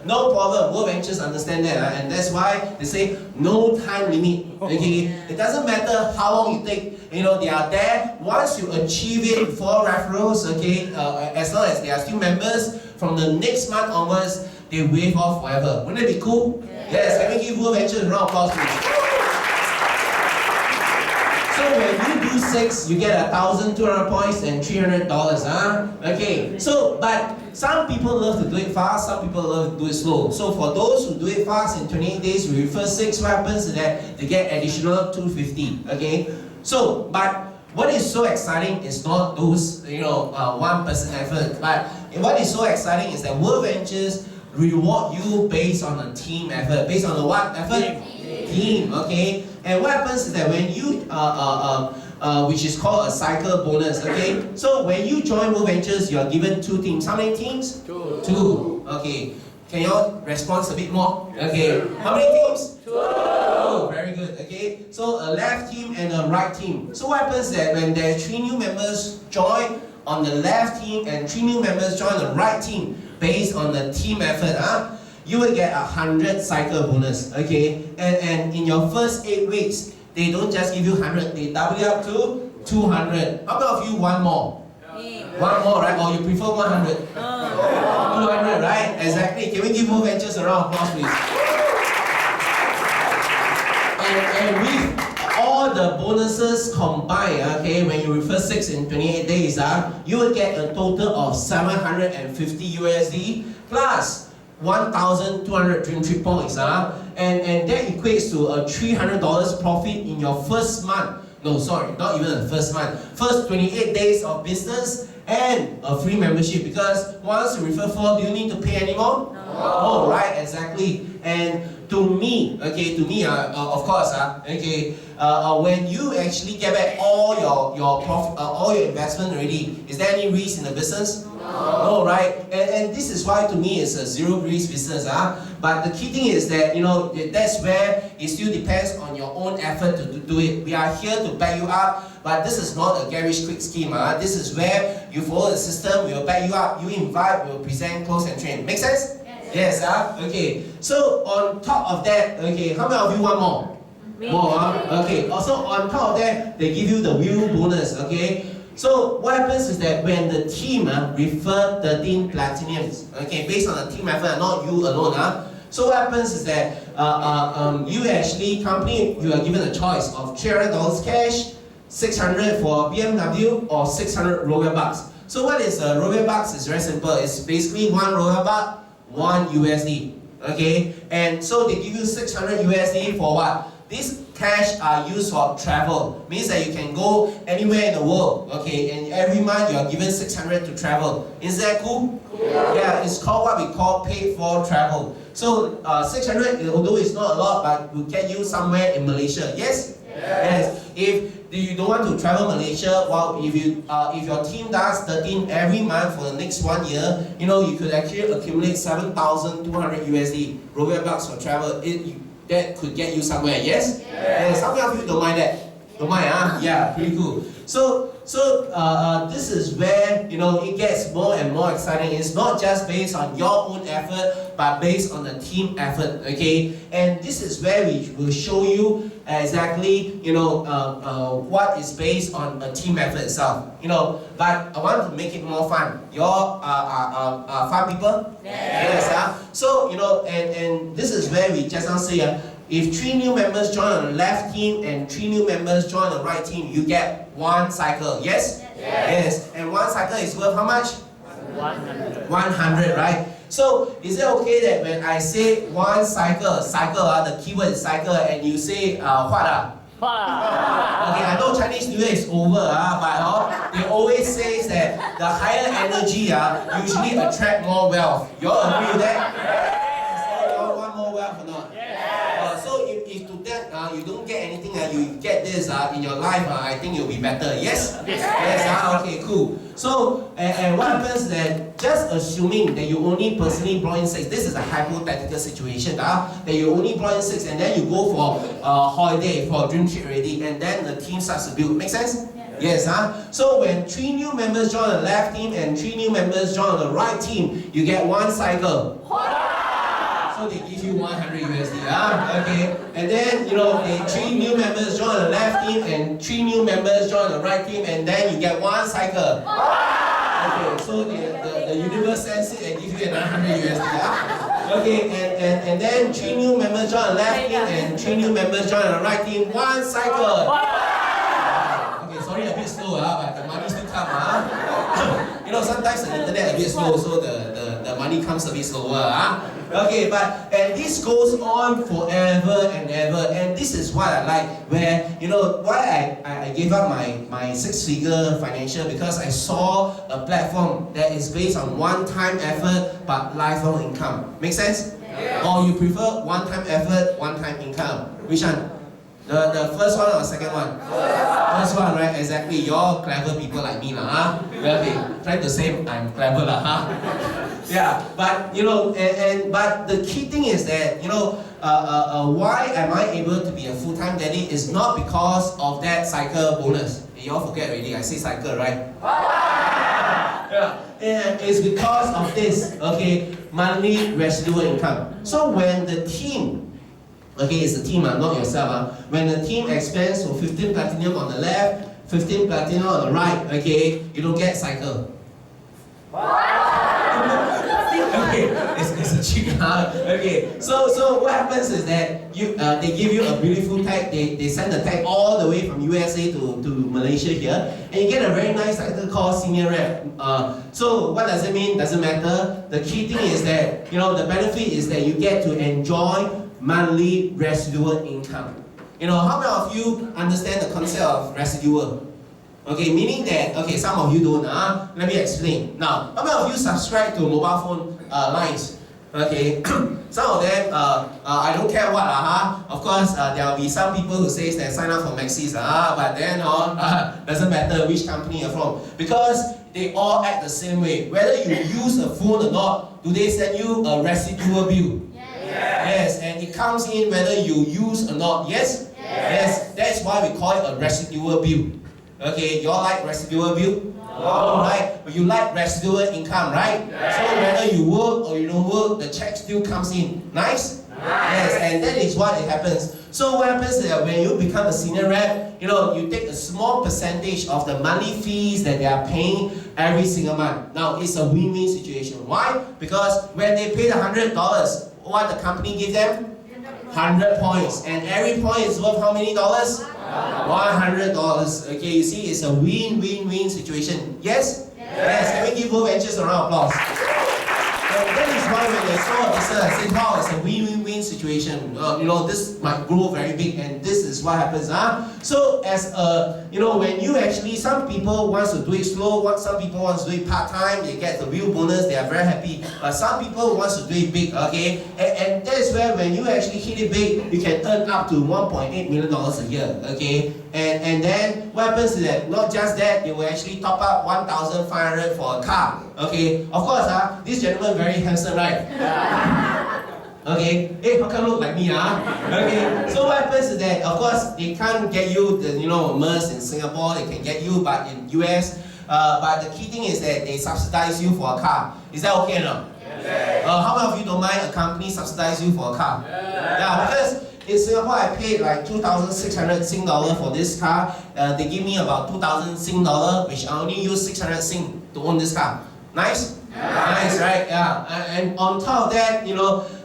No problem, World Ventures understand that, and that's why they say no time limit, okay? It doesn't matter how long you take, you know, they are there. Once you achieve it, 4 referrals, okay, as long as they are still members, from the next month onwards, they waive off forever. Wouldn't it be cool? Yes, can we give World Ventures a round of applause, please? So when you do 6, you get 1,200 points and $300, Okay, so, but some people love to do it fast, some people love to do it slow. So for those who do it fast in 28 days, we refer 6 weapons to that, they get additional 250, okay? So, but what is so exciting is not those, you know, 1% effort, but what is so exciting is that World Ventures reward you based on a team effort. Based on the what effort? Team, okay? And what happens is that when you, which is called a cycle bonus, okay? So when you join World Ventures, you are given 2 teams. How many teams? 2. Okay. Can you all respond a bit more? Okay. How many teams? 2. Oh, very good. Okay. So a left team and a right team. So what happens is that when there are 3 new members join on the left team and 3 new members join the right team, based on the team effort, you will get 100 cycle bonus, okay? And in your first 8 weeks, they don't just give you 100, they double it up to 200. How many of you want more? One more, right? Or you prefer 100? 200, right? Exactly. Can we give more ventures a round of applause, please? And with all the bonuses combined, okay, when you refer 6 in 28 days, you will get a total of 750 USD plus 1,223 points, and that equates to a $300 profit in your first month. No, sorry, not even the first month. First 28 days of business and a free membership, because once you refer 4, do you need to pay anymore? No. Oh, right, exactly. And to me, of course, okay, when you actually get back all your profit, all your investment already, is there any risk in the business? No, right? And this is why to me it's a zero risk business. But the key thing is that, you know, that's where it still depends on your own effort to do it. We are here to back you up, but this is not a garish quick scheme. This is where you follow the system, we will back you up, you invite, we will present, close and train. Make sense? Yes, okay. So on top of that, okay, how many of you want more? More, okay. Also on top of that, they give you the wheel bonus, okay. So what happens is that when the team refer 13 platinums, okay, based on the team effort, not you alone, so what happens is that you actually, company, you are given a choice of $300 cash, 600 for BMW, or 600 Royal Bucks. So what is Royal Bucks? It's very simple. It's basically 1 Royal Buck, 1 USD, okay? And so they give you 600 USD for what? These cash are used for travel. Means that you can go anywhere in the world, okay? And every month you are given 600 to travel. Is that cool? Yeah, it's called what we call paid for travel. So 600, although it's not a lot, but will get you somewhere in Malaysia. Yes? Yes. If you don't want to travel Malaysia, well, if your team does 13 every month for the next 1 year, you know, you could actually accumulate 7,200 USD Royal Bucks for travel. That could get you somewhere. Yes? Yes. Some of you don't mind that. Don't mind, Yeah, pretty cool. So this is where, you know, it gets more and more exciting. It's not just based on your own effort, but based on the team effort, okay? And this is where we will show you exactly, you know, what is based on a team effort itself, you know. But I want to make it more fun. You're fun people? Yes. So, you know, and this is where we just now say, if 3 new members join on the left team and 3 new members join on the right team, you get 1 cycle. Yes? Yes. And 1 cycle is worth how much? 100. 100, right? So, is it okay that when I say 1 cycle, the keyword is cycle, and you say what? Okay, I know Chinese New Year is over, but they always say that the higher energy usually attract more wealth. You all agree with that? Yes. You all want more wealth or not? So if to that you don't get anything, you get this in your life, I think you'll be better. Yes? Yes. Okay, cool. So and what happens that, just assuming that you only personally brought in 6, this is a hypothetical situation, that you only brought in 6 and then you go for a holiday, for a dream trip already, and then the team starts to build. Make sense? Yes, So when 3 new members join the left team and 3 new members join the right team, you get 1 cycle. So they give you 100 USD, okay? And then, you know, 3 new members join the left team and 3 new members join the right team, and then you get 1 cycle. Okay, so the universe sends it and gives you another 100 USD, Okay, and then 3 new members join the left team and 3 new members join the right team, 1 cycle. Okay, sorry, a bit slow, but the money still comes, You know, sometimes the internet a bit slow, so the money comes a bit slower, Okay, and this goes on forever and ever, and this is what I like, where, you know, why I gave up my 6-figure financial, because I saw a platform that is based on one-time effort but lifelong income. Make sense? Or you prefer one-time effort, one-time income? Which one? The first one or the second one? First one, right? Exactly. You're clever people like me, Okay, try to say I'm clever, Yeah, but you know, but the key thing is that, you know, why am I able to be a full-time daddy is not because of that cycle bonus. You all forget already. I say cycle, right? And it's because of this, okay, monthly residual income. So when the team, okay, it's the team, not yourself, when the team expands to 15 platinum on the left, 15 platinum on the right, okay, you don't get cycle. Okay, it's a cheat. Okay, so what happens is that they give you a beautiful tag. They send the tag all the way from USA to Malaysia here, and you get a very nice title called senior rep. So what does it mean? Doesn't matter. The key thing is that the benefit is that you get to enjoy monthly residual income. How many of you understand the concept of residual? Okay, meaning that, okay, some of you don't, let me explain. Now, how many of you subscribe to mobile phone lines? Okay, some of them, I don't care what, of course, there will be some people who say they sign up for Maxis, but then, doesn't matter which company you're from, because they all act the same way. Whether you use a phone or not, do they send you a residual bill? Yes, and it comes in whether you use or not, yes? Yes, that's why we call it a residual bill. Okay, you all like residual bill? No. Right? But you like residual income, right? Yes. So whether you work or you don't work, the check still comes in. Nice? Yes, and that is what it happens. So what happens is that when you become a senior rep, you take a small percentage of the monthly fees that they are paying every single month. Now, it's a win-win situation. Why? Because when they pay the $100, what the company give them? 100 points. And every point is worth how many dollars? $100. Okay, you see, it's a win-win-win situation. Yes? Yes. Can we give both ventures a round of applause? And that is why when they saw a business, I said, wow, it's a win-win-win situation. This might grow very big, and this is what happens. So as when you actually, some people want to do it slow, some people want to do it part-time, they get the real bonus, they are very happy. But some people want to do it big, okay? And that is where when you actually hit it big, you can earn up to $1.8 million a year, okay? And then what happens is that not just that, they will actually top up 1,500 for a car. Okay, of course, this gentleman very handsome, right? Okay, hey, how come look like me, Okay, so what happens is that, of course, they can't get you the MERS in Singapore, they can get you, but in US, but the key thing is that they subsidize you for a car. Is that okay or not? Yes. How many of you don't mind a company subsidize you for a car? Yes. Yeah, because in Singapore, I paid like 2,600 Sing dollar for this car. They give me about 2,000 Sing dollar, which I only use 600 Sing to own this car. Nice? Yeah. Nice, right? Yeah. And on top of that,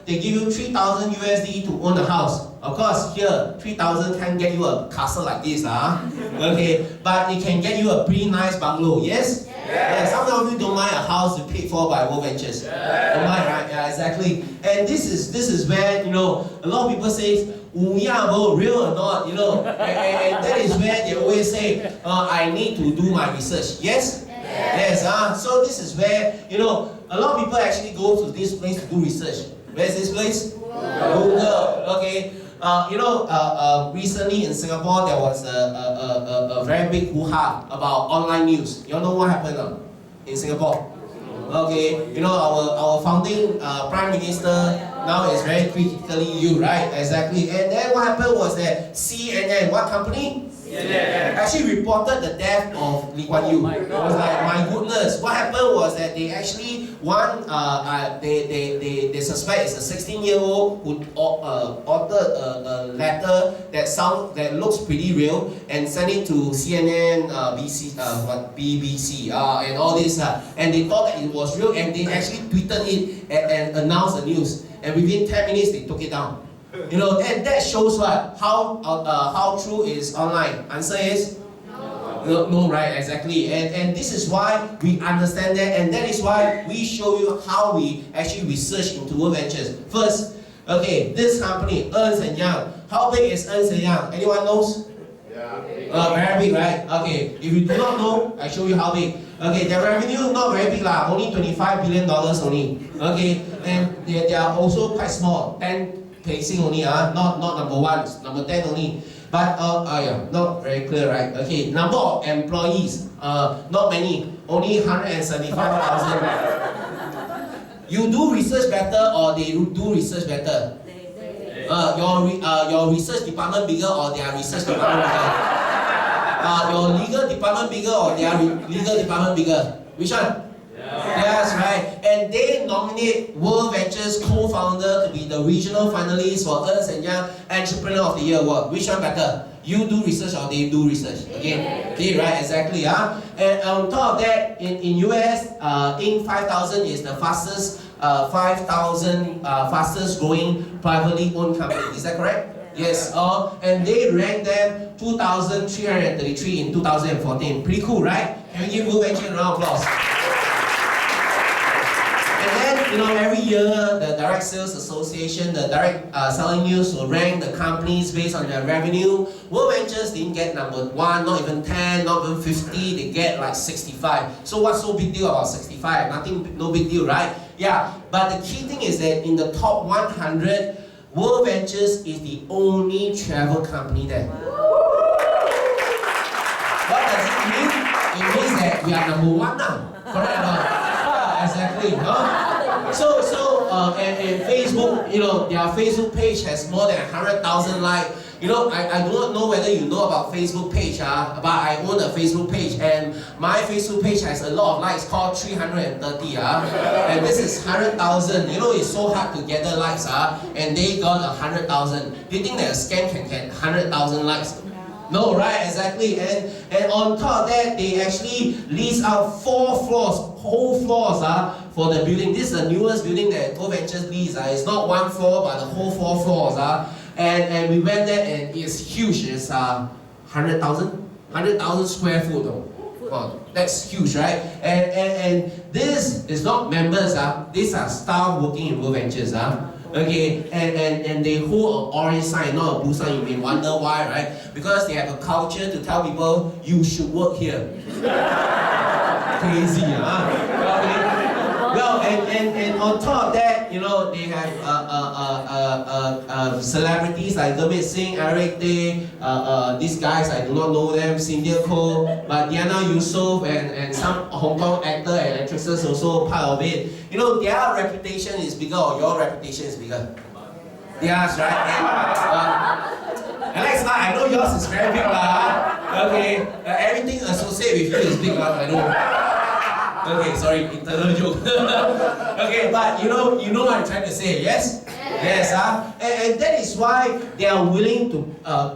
they give you 3,000 USD to own a house. Of course, here, 3,000 can't get you a castle like this, Okay, but it can get you a pretty nice bungalow, yes? Yeah, some of you don't mind a house paid for by World Ventures. Don't mind, right? Yeah, exactly. And this is where, a lot of people say, real or not, and that is where they always say, I need to do my research. Yes? Yes, so this is where, a lot of people actually go to this place to do research. Where is this place? Google. Okay. Recently in Singapore, there was a very big hoo-ha about online news. You all know what happened in Singapore? Okay, our founding Prime Minister now is very critically you, right? Exactly. And then what happened was that CNN, what company? Actually reported the death of Lee Kuan Yew. It was like, my goodness. What happened was that they actually, they suspect it's a 16-year-old who authored a letter that looks pretty real and sent it to CNN, BBC, and all this. And they thought that it was real, and they actually tweeted it and announced the news. And within 10 minutes, they took it down. And that shows what? How true is online? Answer is? No, right, exactly. And this is why we understand that, and that is why we show you how we actually research into World Ventures. First, okay, this company, Ernst & Young. How big is Ernst & Young? Anyone knows? Very big, right? Okay, if you do not know, I show you how big. Okay, their revenue not very big lah, only $25 billion only. Okay, and they are also quite small, 10 placing only, not number 1, number 10 only. But not very clear, right? Okay, number of employees, not many, only 175,000. You do research better or they do research better? Your research department bigger or their research department bigger? Your legal department bigger or their legal department bigger? Which one? Yes, right. And they nominate World Ventures co-founder to be the regional finalist for Ernst & Young Entrepreneur of the Year award. Which one better? You do research or they do research? Okay, right, exactly. And on top of that, in US, Inc. 5000 is the fastest 5,000 fastest growing privately owned company. Is that correct? Yes. And they ranked them 2,333 in 2014. Pretty cool, right? Can we give World Ventures a round of applause? And then, every year, the Direct Sales Association, the Direct Selling News will rank the companies based on their revenue. World Ventures didn't get number 1, not even 10, not even 50, they get like 65. So what's so big deal about 65? Nothing, no big deal, right? Yeah, but the key thing is that in the top 100, World Ventures is the only travel company there. What does it mean? It means that we are number 1 now. Correct or not? Exactly, and Facebook, their Facebook page has more than 100,000 likes. I do not know whether you know about Facebook page, but I own a Facebook page, and my Facebook page has a lot of likes, called 330, and this is 100,000. It's so hard to gather likes, and they got 100,000. Do you think that a scam can get 100,000 likes? No, right, exactly. And on top of that, they actually lease out 4 floors, whole floors for the building. This is the newest building that World Ventures lease. It's not 1 floor, but the whole 4 floors. And we went there and it's huge. It's 100,000 square foot though. Wow, that's huge, right? And this is not members, these are staff working in World Ventures. Okay, and they hold an orange sign, not a blue sign. You may wonder why, right? Because they have a culture to tell people you should work here. Crazy, Okay. Well, and on top of that, they have celebrities like Gurmit Singh, Eric Tay, these guys, I do not know them, Cynthia Koh, but Diana Yusof and some Hong Kong actor and actresses also part of it. Their reputation is bigger, or your reputation is bigger. Yes, right? And Alex, I know yours is very big, okay? Everything associated with you is big, I know. Okay, sorry, internal joke. Okay, but you know what I'm trying to say, yes? Yes, and that is why they are willing to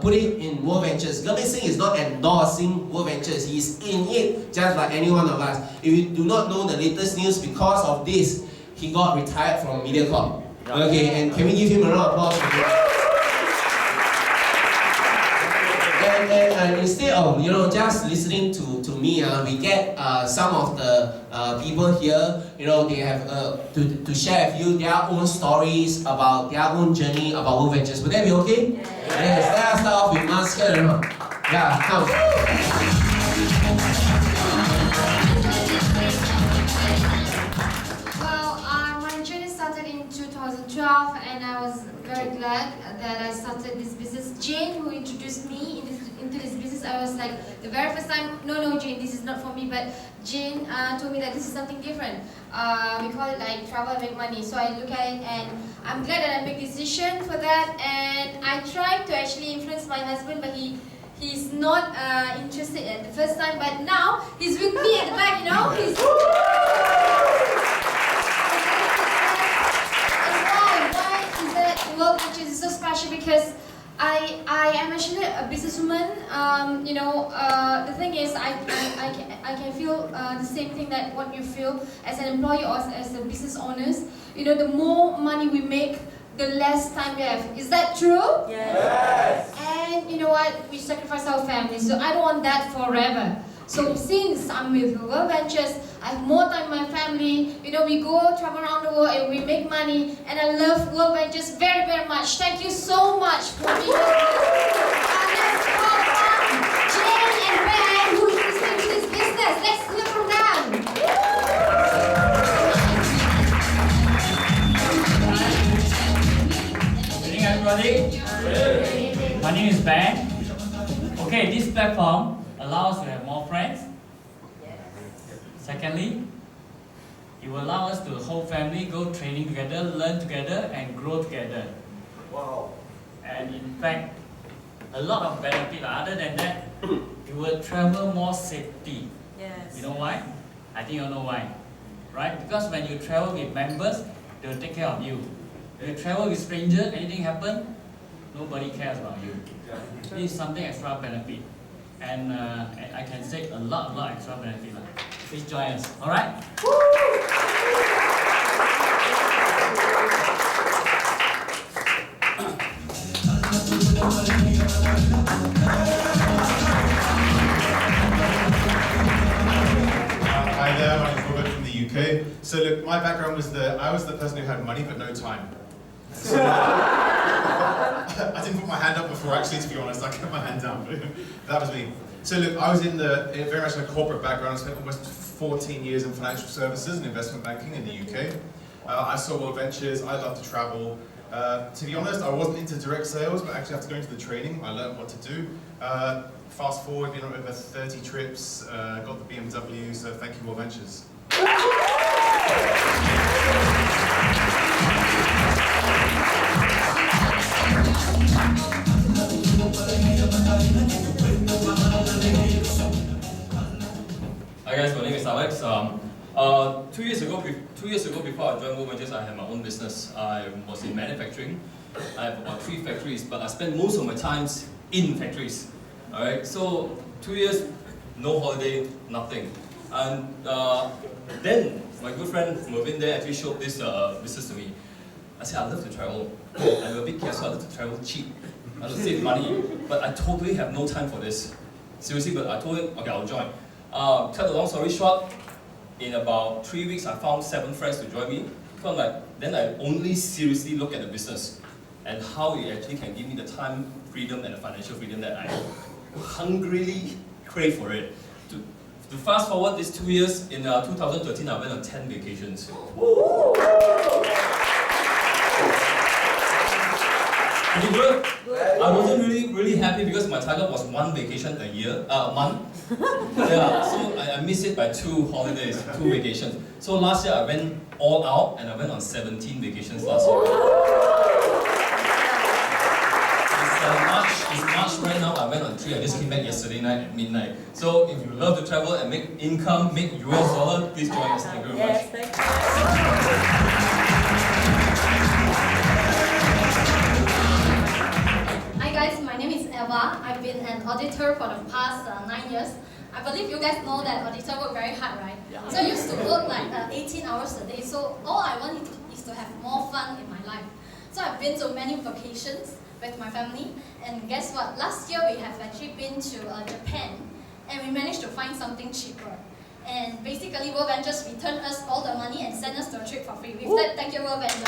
put it in World Ventures. Gurmit Singh is not endorsing World Ventures, he's in it just like any one of us. If you do not know the latest news, because of this, he got retired from MediaCorp. Okay, and can we give him a round of applause? And instead of just listening to me, we get some of the people here. They have to share with you their own stories about their own journey about World Ventures. Would that be okay? Yes. Let us start off with Masker. Yeah, come. Well, my journey started in 2012, and I was very glad that I started this business. Jane, who introduced me into this business, I was like, the very first time, no, Jane, this is not for me, but Jane told me that this is something different. We call it like travel and make money. So I look at it, and I'm glad that I made a decision for that, and I tried to actually influence my husband, but he's not interested at the first time, but now he's with me at the back, he's... World Ventures is so special because I am actually a businesswoman. The thing is, I can feel the same thing that what you feel as an employee or as a business owners. The more money we make, the less time we have. Is that true? Yes. And you know what? We sacrifice our families, so I don't want that forever. So since I'm with World Ventures, I have more time with my family. We go travel around the world and we make money. And I love World Ventures very, very much. Thank you so much for being with us. Let's welcome Jane and Ben, who is listening to this business. Let's hear from them. Good evening, everybody. My name is Ben. Okay, this platform allows us to have more friends. Secondly, it will allow us to whole family go training together, learn together, and grow together. Wow! And in fact, a lot of benefit. Other than that, you will travel more safety. Yes. You know why? I think you know why. right? Because when you travel with members, they'll take care of you. If you travel with strangers, anything happen, nobody cares about you. This is something extra benefit. And I can say a lot extra benefit. Please join us, alright? Hi there, my name's Robert from the UK. So look, my background was I was the person who had money but no time. So, I didn't put my hand up before actually, to be honest, I kept my hand down. That was me. So look, I was in very much in a corporate background. I spent almost 14 years in financial services and investment banking in the UK. I saw World Ventures, I love to travel. To be honest, I wasn't into direct sales, but actually after going to the training, I learned what to do. Fast forward, been on over 30 trips, got the BMW, so thank you, World Ventures. Hi guys, my name is Alex. 2 years ago, before I joined World Ventures, I had my own business. I was in manufacturing. I have about 3 factories, but I spent most of my times in factories. Alright, so 2 years, no holiday, nothing. And then my good friend Mervin there actually showed this business to me. I said, I love to travel. I'm a bit careful, I love to travel cheap. I love to save money, but I totally have no time for this. Seriously, but I told him, okay, I'll join. Cut the long story short, in about 3 weeks, I found 7 friends to join me. Then I only seriously look at the business and how it actually can give me the time freedom and the financial freedom that I hungrily crave for it. To fast forward these 2 years, in 2013, I went on 10 vacations. Pretty good. I wasn't really happy because my target was 1 vacation a month. Yeah, so I missed it by 2 holidays, 2 vacations. So last year I went all out and I went on 17 vacations last year. It's March right now, I went on 3, I just came back yesterday night at midnight. So if you love to travel and make income, make US dollar, please join us. Thank you very much. Thank you. Hi guys, my name is Eva. I've been an auditor for the past 9 years. I believe you guys know that auditor work very hard, right? Yeah. So I used to work like 18 hours a day. So all I want is to have more fun in my life. So I've been to many vacations with my family. And guess what? Last year we have actually been to Japan. And we managed to find something cheaper. And basically World Ventures returned us all the money and sent us to a trip for free. With that, thank you World Ventures.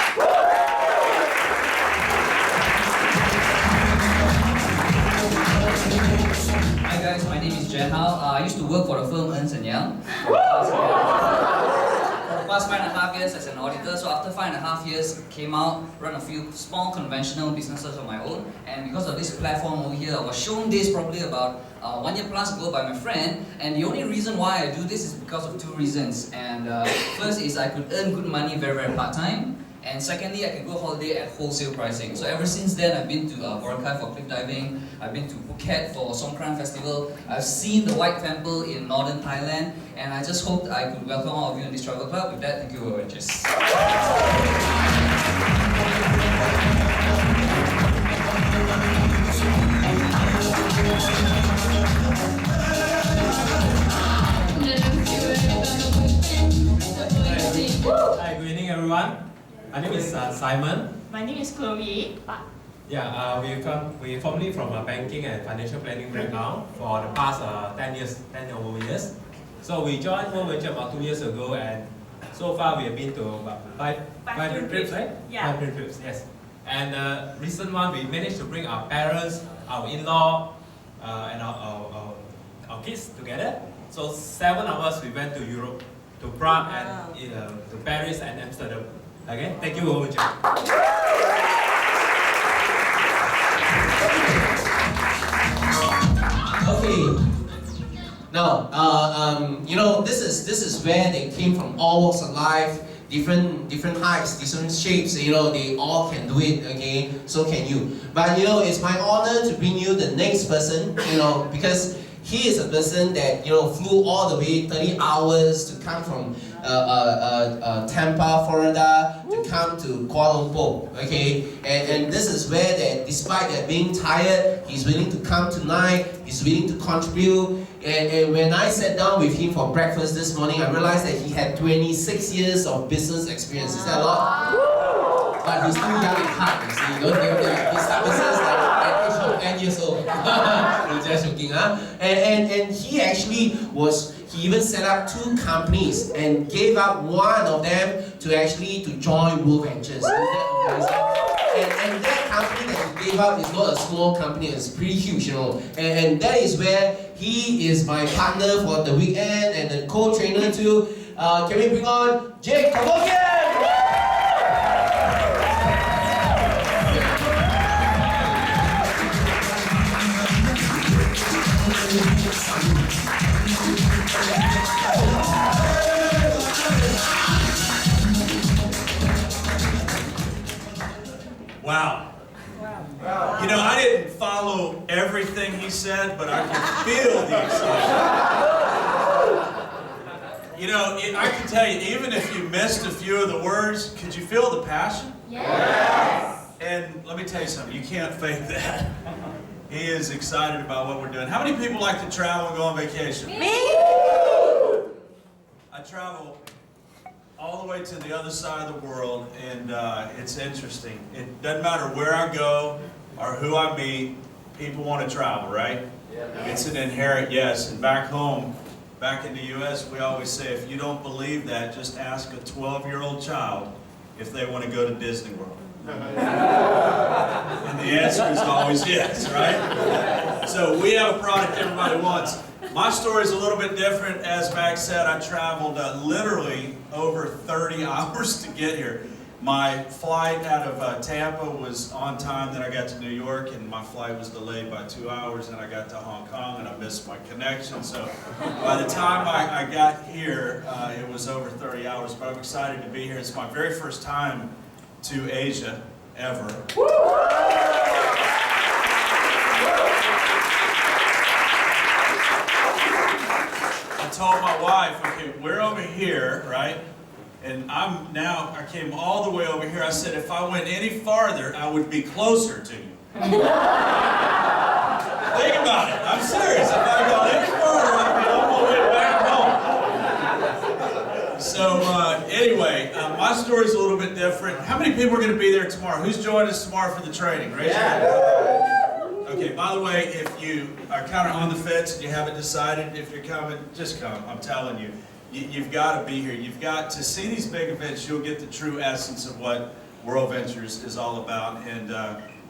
Hi guys, my name is Jehal. I used to work for the firm Ernst & Young. For the past 5.5 years as an auditor, so after 5.5 years, came out, run a few small conventional businesses of my own, and because of this platform over here, I was shown this probably about 1 year plus ago by my friend, and the only reason why I do this is because of 2 reasons. And first is I could earn good money very part-time. And secondly, I can go holiday at wholesale pricing. So ever since then, I've been to Boracay for cliff diving. I've been to Phuket for Songkran Festival. I've seen the White Temple in northern Thailand. And I just hoped I could welcome all of you in this travel club. With that, thank you very much. Hi, good evening everyone. My name is Simon. My name is Chloe. Yeah, we formerly from a banking and financial planning background for the past 10 over years. So we joined World Venture about 2 years ago, and so far we have been to about 500 trips, right? Yeah. 500 trips, yes. And recent one we managed to bring our parents, our in-law, and our kids together. So 7 of us we went to Europe, to Prague and to Paris and Amsterdam. Okay, thank you very much. Okay. Now, you know, this is where they came from, all walks of life, different heights, different shapes. You know, they all can do it. Okay, so can you. But you know, it's my honor to bring you the next person. You know, because He is a person that flew all the way 30 hours to come from Tampa, Florida, to come to Kuala Lumpur. Okay, and this is where that despite that being tired, he's willing to come tonight. He's willing to contribute. And when I sat down with him for breakfast this morning, I realized that he had 26 years of business experience. Is that a lot? But he's still young at heart, you see. Don't think that he started business like at age of 10 years old. Just joking, huh? And he actually he even set up 2 companies and gave up one of them to join World Ventures. Is that amazing? And that company that he gave up is not a small company, it's pretty huge, And that is where he is my partner for the weekend and the co-trainer too. Can we bring on Jake Kabokian? Wow. I didn't follow everything he said, but I can feel the excitement. I can tell you, even if you missed a few of the words, could you feel the passion? Yes. And let me tell you something, you can't fake that. He is excited about what we're doing. How many people like to travel and go on vacation? Me! I travel all the way to the other side of the world, and it's interesting. It doesn't matter where I go or who I meet, people want to travel, right? Yeah. It's an inherent yes. And back home, back in the U.S., we always say, if you don't believe that, just ask a 12-year-old child if they want to go to Disney World. And the answer is always yes, right? So we have a product everybody wants. My story is a little bit different. As Max said, I traveled literally over 30 hours to get here. My flight out of Tampa was on time, then I got to New York, and my flight was delayed by 2 hours, and I got to Hong Kong, and I missed my connection. So by the time I got here, it was over 30 hours, but I'm excited to be here. It's my very first time to Asia, ever. I told my wife, okay, we're over here, right? And I came all the way over here. I said, if I went any farther, I would be closer to you. Think about it. I'm serious. If I go any farther, I'd be on my way back home. So anyway, my story's a little bit different. How many people are going to be there tomorrow? Who's joining us tomorrow for the training? Raise your hand. Okay, by the way, if you are kind of on the fence and you haven't decided if you're coming, just come. I'm telling you. You've got to be here. You've got to see these big events. You'll get the true essence of what World Ventures is all about. And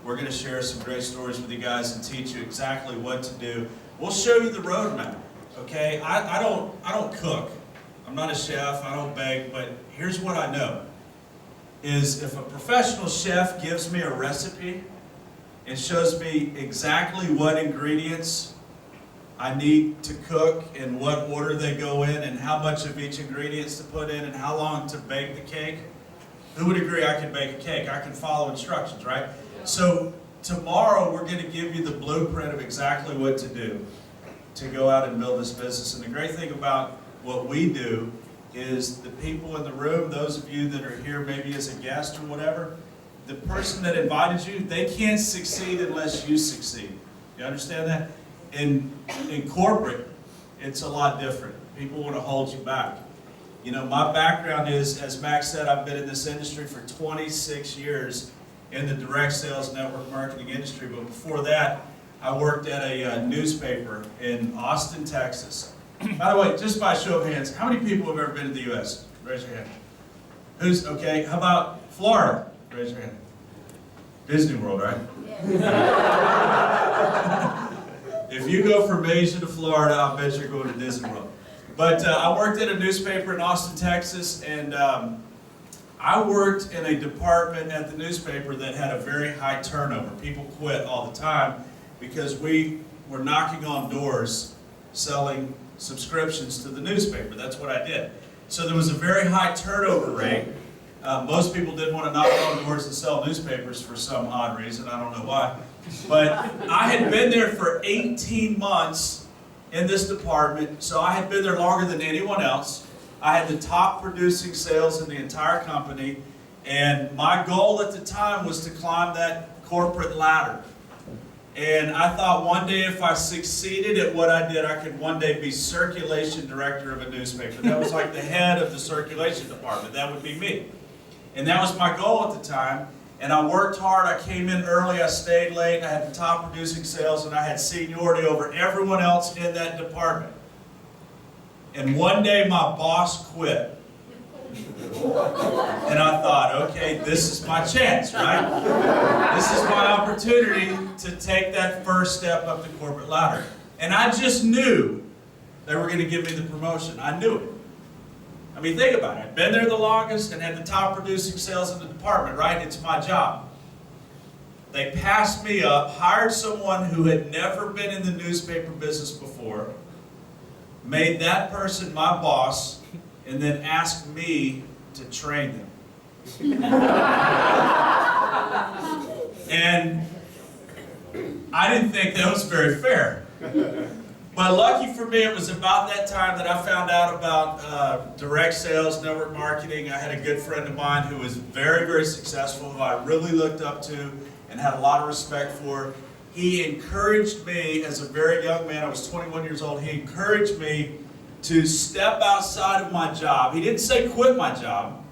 we're going to share some great stories with you guys and teach you exactly what to do. We'll show you the roadmap. Okay? I don't cook. I'm not a chef. I don't bake. But here's what I know: is if a professional chef gives me a recipe and shows me exactly what ingredients I need to cook, in what order they go in, and how much of each ingredients to put in, and how long to bake the cake. Who would agree I can bake a cake? I can follow instructions, right? So tomorrow we're going to give you the blueprint of exactly what to do to go out and build this business. And the great thing about what we do is the people in the room, those of you that are here maybe as a guest or whatever, the person that invited you, they can't succeed unless you succeed. You understand that? In corporate, it's a lot different. People want to hold you back. You know, my background is, as Max said, I've been in this industry for 26 years in the direct sales network marketing industry. But before that, I worked at a newspaper in Austin, Texas. By the way, just by a show of hands, how many people have ever been to the U.S.? Raise your hand. Who's, okay, how about Florida? Raise your hand. Disney World, right? Yeah. If you go from Asia to Florida, I bet you're going to Disney World. But I worked at a newspaper in Austin, Texas, and I worked in a department at the newspaper that had a very high turnover. People quit all the time because we were knocking on doors selling subscriptions to the newspaper. That's what I did. So there was a very high turnover rate. Most people didn't want to knock on doors and sell newspapers for some odd reason. I don't know why. But I had been there for 18 months, in this department. So I had been there longer than anyone else. I had the top producing sales in the entire company, and my goal at the time was to climb that corporate ladder. And I thought one day if I succeeded at what I did, I could one day be circulation director of a newspaper. That was like the head of the circulation department. That would be me. And that was my goal at the time. And I worked hard. I came in early. I stayed late. I had the top producing sales, and I had seniority over everyone else in that department. And one day my boss quit. And I thought, okay, this is my chance, right? This is my opportunity to take that first step up the corporate ladder. And I just knew they were going to give me the promotion. I knew it. I mean, think about it. I'd been there the longest and had the top producing sales in the department, right? It's my job. They passed me up, hired someone who had never been in the newspaper business before, made that person my boss, and then asked me to train them. And I didn't think that was very fair. But lucky for me, it was about that time that I found out about direct sales, network marketing. I had a good friend of mine who was very, very successful, who I really looked up to and had a lot of respect for. He encouraged me as a very young man. I was 21 years old. He encouraged me to step outside of my job. He didn't say quit my job,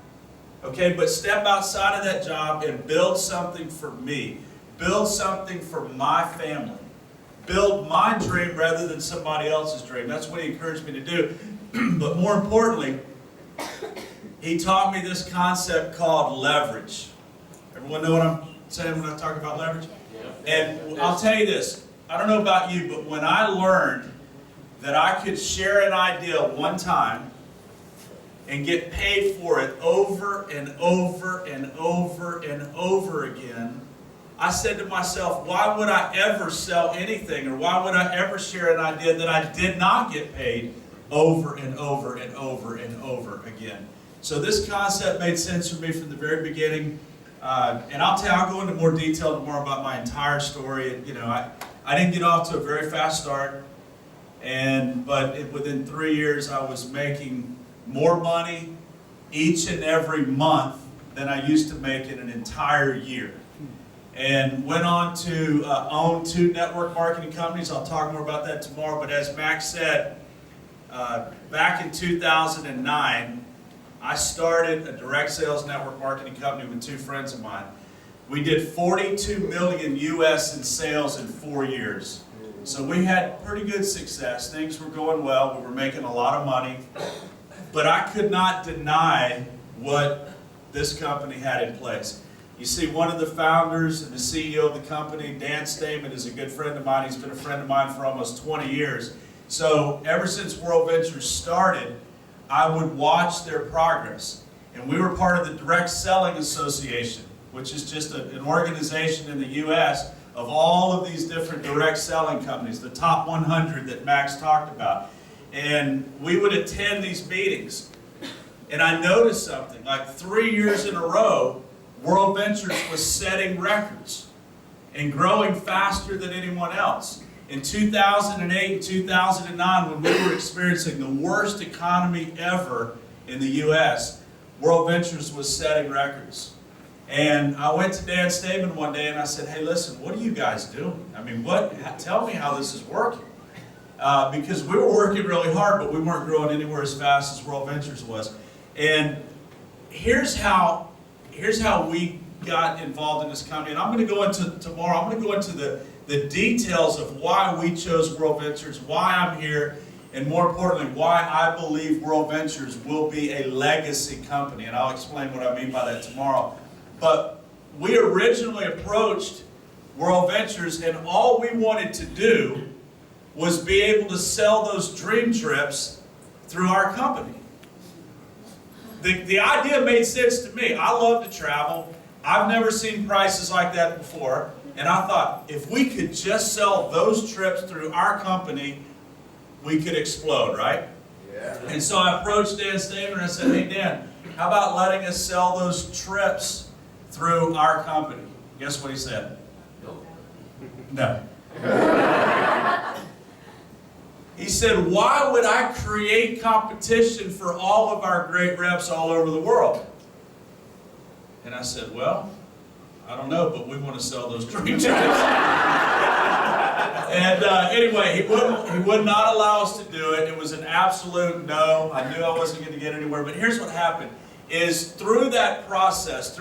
okay, but step outside of that job and build something for me. Build something for my family. Build my dream rather than somebody else's dream. That's what he encouraged me to do. But more importantly, he taught me this concept called leverage. Everyone know what I'm saying when I talk about leverage? And I'll tell you this, I don't know about you, but when I learned that I could share an idea one time and get paid for it over and over and over and over again, I said to myself, why would I ever sell anything, or why would I ever share an idea that I did not get paid over and over and over and over again? So this concept made sense for me from the very beginning. And I'll go into more detail tomorrow about my entire story. You know, I didn't get off to a very fast start, but within 3 years I was making more money each and every month than I used to make in an entire year. And went on to own 2 network marketing companies. I'll talk more about that tomorrow. But as Max said, back in 2009, I started a direct sales network marketing company with 2 friends of mine. We did 42 million US in sales in 4 years. So we had pretty good success. Things were going well. We were making a lot of money. But I could not deny what this company had in place. You see, one of the founders and the CEO of the company, Dan Stamen, is a good friend of mine. He's been a friend of mine for almost 20 years. So ever since World Ventures started, I would watch their progress. And we were part of the Direct Selling Association, which is just an organization in the U.S. of all of these different direct selling companies, the top 100 that Max talked about. And we would attend these meetings. And I noticed something, like 3 years in a row, World Ventures was setting records and growing faster than anyone else. In 2008 and 2009, when we were experiencing the worst economy ever in the U.S., World Ventures was setting records. And I went to Dan Stamen one day and I said, hey, listen, what are you guys doing? I mean, tell me how this is working. Because we were working really hard, but we weren't growing anywhere as fast as World Ventures was. And here's how we got involved in this company. And I'm going to go into tomorrow, I'm going to go into the details of why we chose World Ventures, why I'm here, and more importantly, why I believe World Ventures will be a legacy company. And I'll explain what I mean by that tomorrow. But we originally approached World Ventures, and all we wanted to do was be able to sell those dream trips through our company. The idea made sense to me. I love to travel. I've never seen prices like that before. And I thought, if we could just sell those trips through our company, we could explode, right? Yeah. And so I approached Dan Stamen and I said, hey Dan, how about letting us sell those trips through our company? Guess what he said? No. He said, why would I create competition for all of our great reps all over the world? And I said, well, I don't know, but we want to sell those dream tickets. And anyway, he would not allow us to do it. It was an absolute no. I knew I wasn't going to get anywhere. But here's what happened, is through that process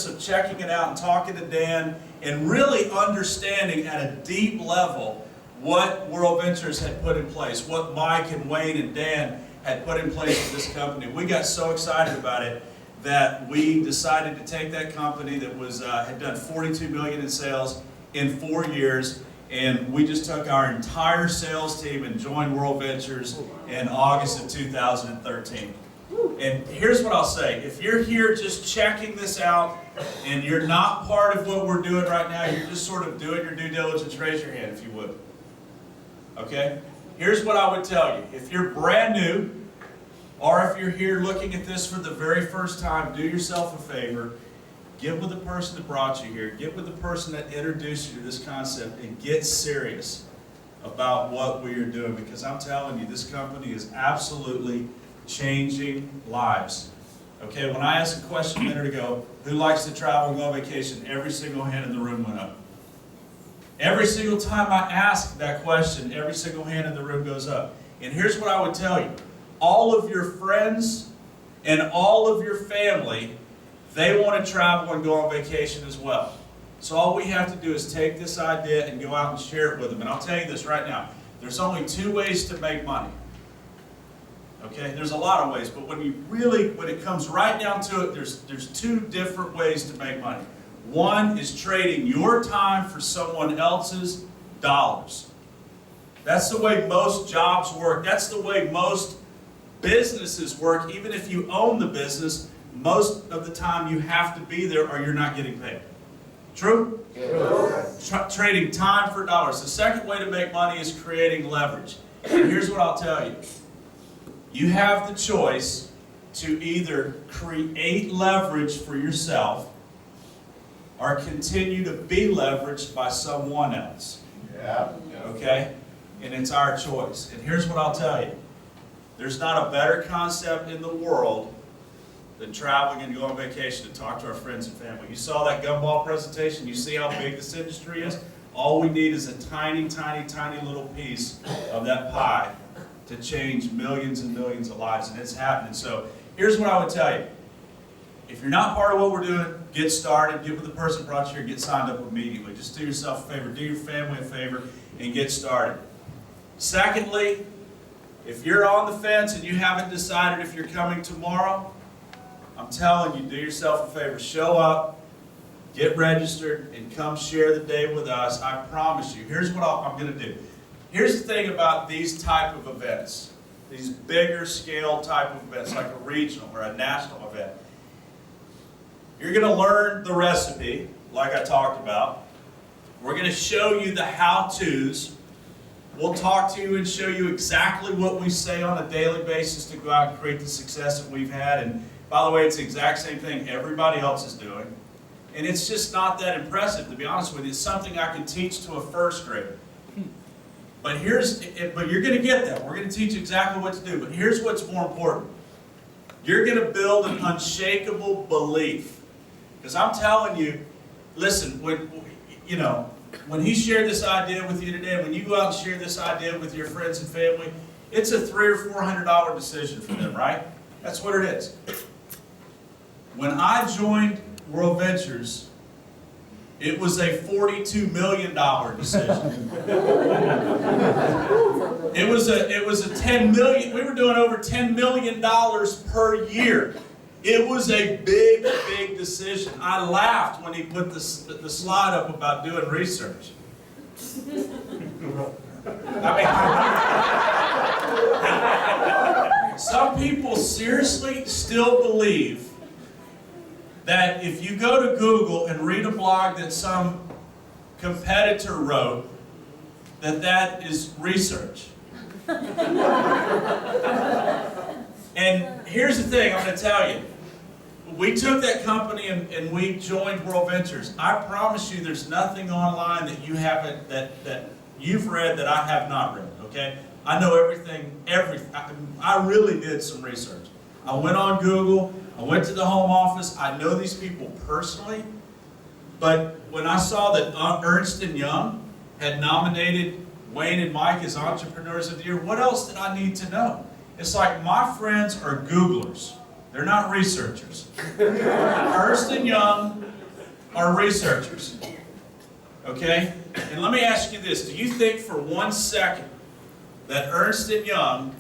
of checking it out and talking to Dan and really understanding at a deep level what World Ventures had put in place, what Mike and Wayne and Dan had put in place for this company. We got so excited about it that we decided to take that company that was had done $42 million in sales in 4 years, and we just took our entire sales team and joined World Ventures in August of 2013. And here's what I'll say. If you're here just checking this out and you're not part of what we're doing right now, you're just sort of doing your due diligence, raise your hand if you would. Okay? Here's what I would tell you. If you're brand new, or if you're here looking at this for the very first time, do yourself a favor. Get with the person that brought you here. Get with the person that introduced you to this concept and get serious about what we are doing. Because I'm telling you, this company is absolutely changing lives. Okay, when I asked a question a minute ago, who likes to travel and go on vacation, every single hand in the room went up. Every single time I ask that question, every single hand in the room goes up. And here's what I would tell you. All of your friends and all of your family, they want to travel and go on vacation as well. So all we have to do is take this idea and go out and share it with them. And I'll tell you this right now. There's only 2 ways to make money. Okay? There's a lot of ways, but when it comes right down to it, there's 2 different ways to make money. One is trading your time for someone else's dollars. That's the way most jobs work. That's the way most businesses work. Even if you own the business, most of the time you have to be there or you're not getting paid. True? Trading time for dollars. The second way to make money is creating leverage. And here's what I'll tell you. You have the choice to either create leverage for yourself or continue to be leveraged by someone else. Yeah. Okay? And it's our choice. And here's what I'll tell you. There's not a better concept in the world than traveling and going on vacation to talk to our friends and family. You saw that gumball presentation. You see how big this industry is? All we need is a tiny, tiny, tiny little piece of that pie to change millions and millions of lives. And it's happening. So here's what I would tell you. If you're not part of what we're doing, get started. Get with the person who brought you here. Get signed up immediately. Just do yourself a favor. Do your family a favor and get started. Secondly, if you're on the fence and you haven't decided if you're coming tomorrow, I'm telling you, do yourself a favor. Show up, get registered, and come share the day with us. I promise you. Here's what I'm going to do. Here's the thing about these type of events, these bigger scale type of events, like a regional or a national event. You're going to learn the recipe, like I talked about. We're going to show you the how-tos. We'll talk to you and show you exactly what we say on a daily basis to go out and create the success that we've had. And by the way, it's the exact same thing everybody else is doing. And it's just not that impressive, to be honest with you. It's something I can teach to a first grader. But you're going to get that. We're going to teach you exactly what to do. But here's what's more important. You're going to build an unshakable belief. Because I'm telling you, listen, when he shared this idea with you today, when you go out and share this idea with your friends and family, it's a $300 or $400 decision for them, right? That's what it is. When I joined World Ventures, it was a $42 million decision. It was a $10 million. We were doing over $10 million per year. It was a big, big decision. I laughed when he put the slide up about doing research. Some people seriously still believe that if you go to Google and read a blog that some competitor wrote, that is research. And here's the thing I'm going to tell you. We took that company and we joined World Ventures. I promise you there's nothing online that you haven't, that you've read that I have not read, okay? I know everything, I really did some research. I went on Google, I went to the home office, I know these people personally, but when I saw that Ernst & Young had nominated Wayne and Mike as Entrepreneurs of the Year, what else did I need to know? It's like my friends are Googlers. They're not researchers. Ernst & Young are researchers. Okay? And let me ask you this. Do you think for 1 second that Ernst & Young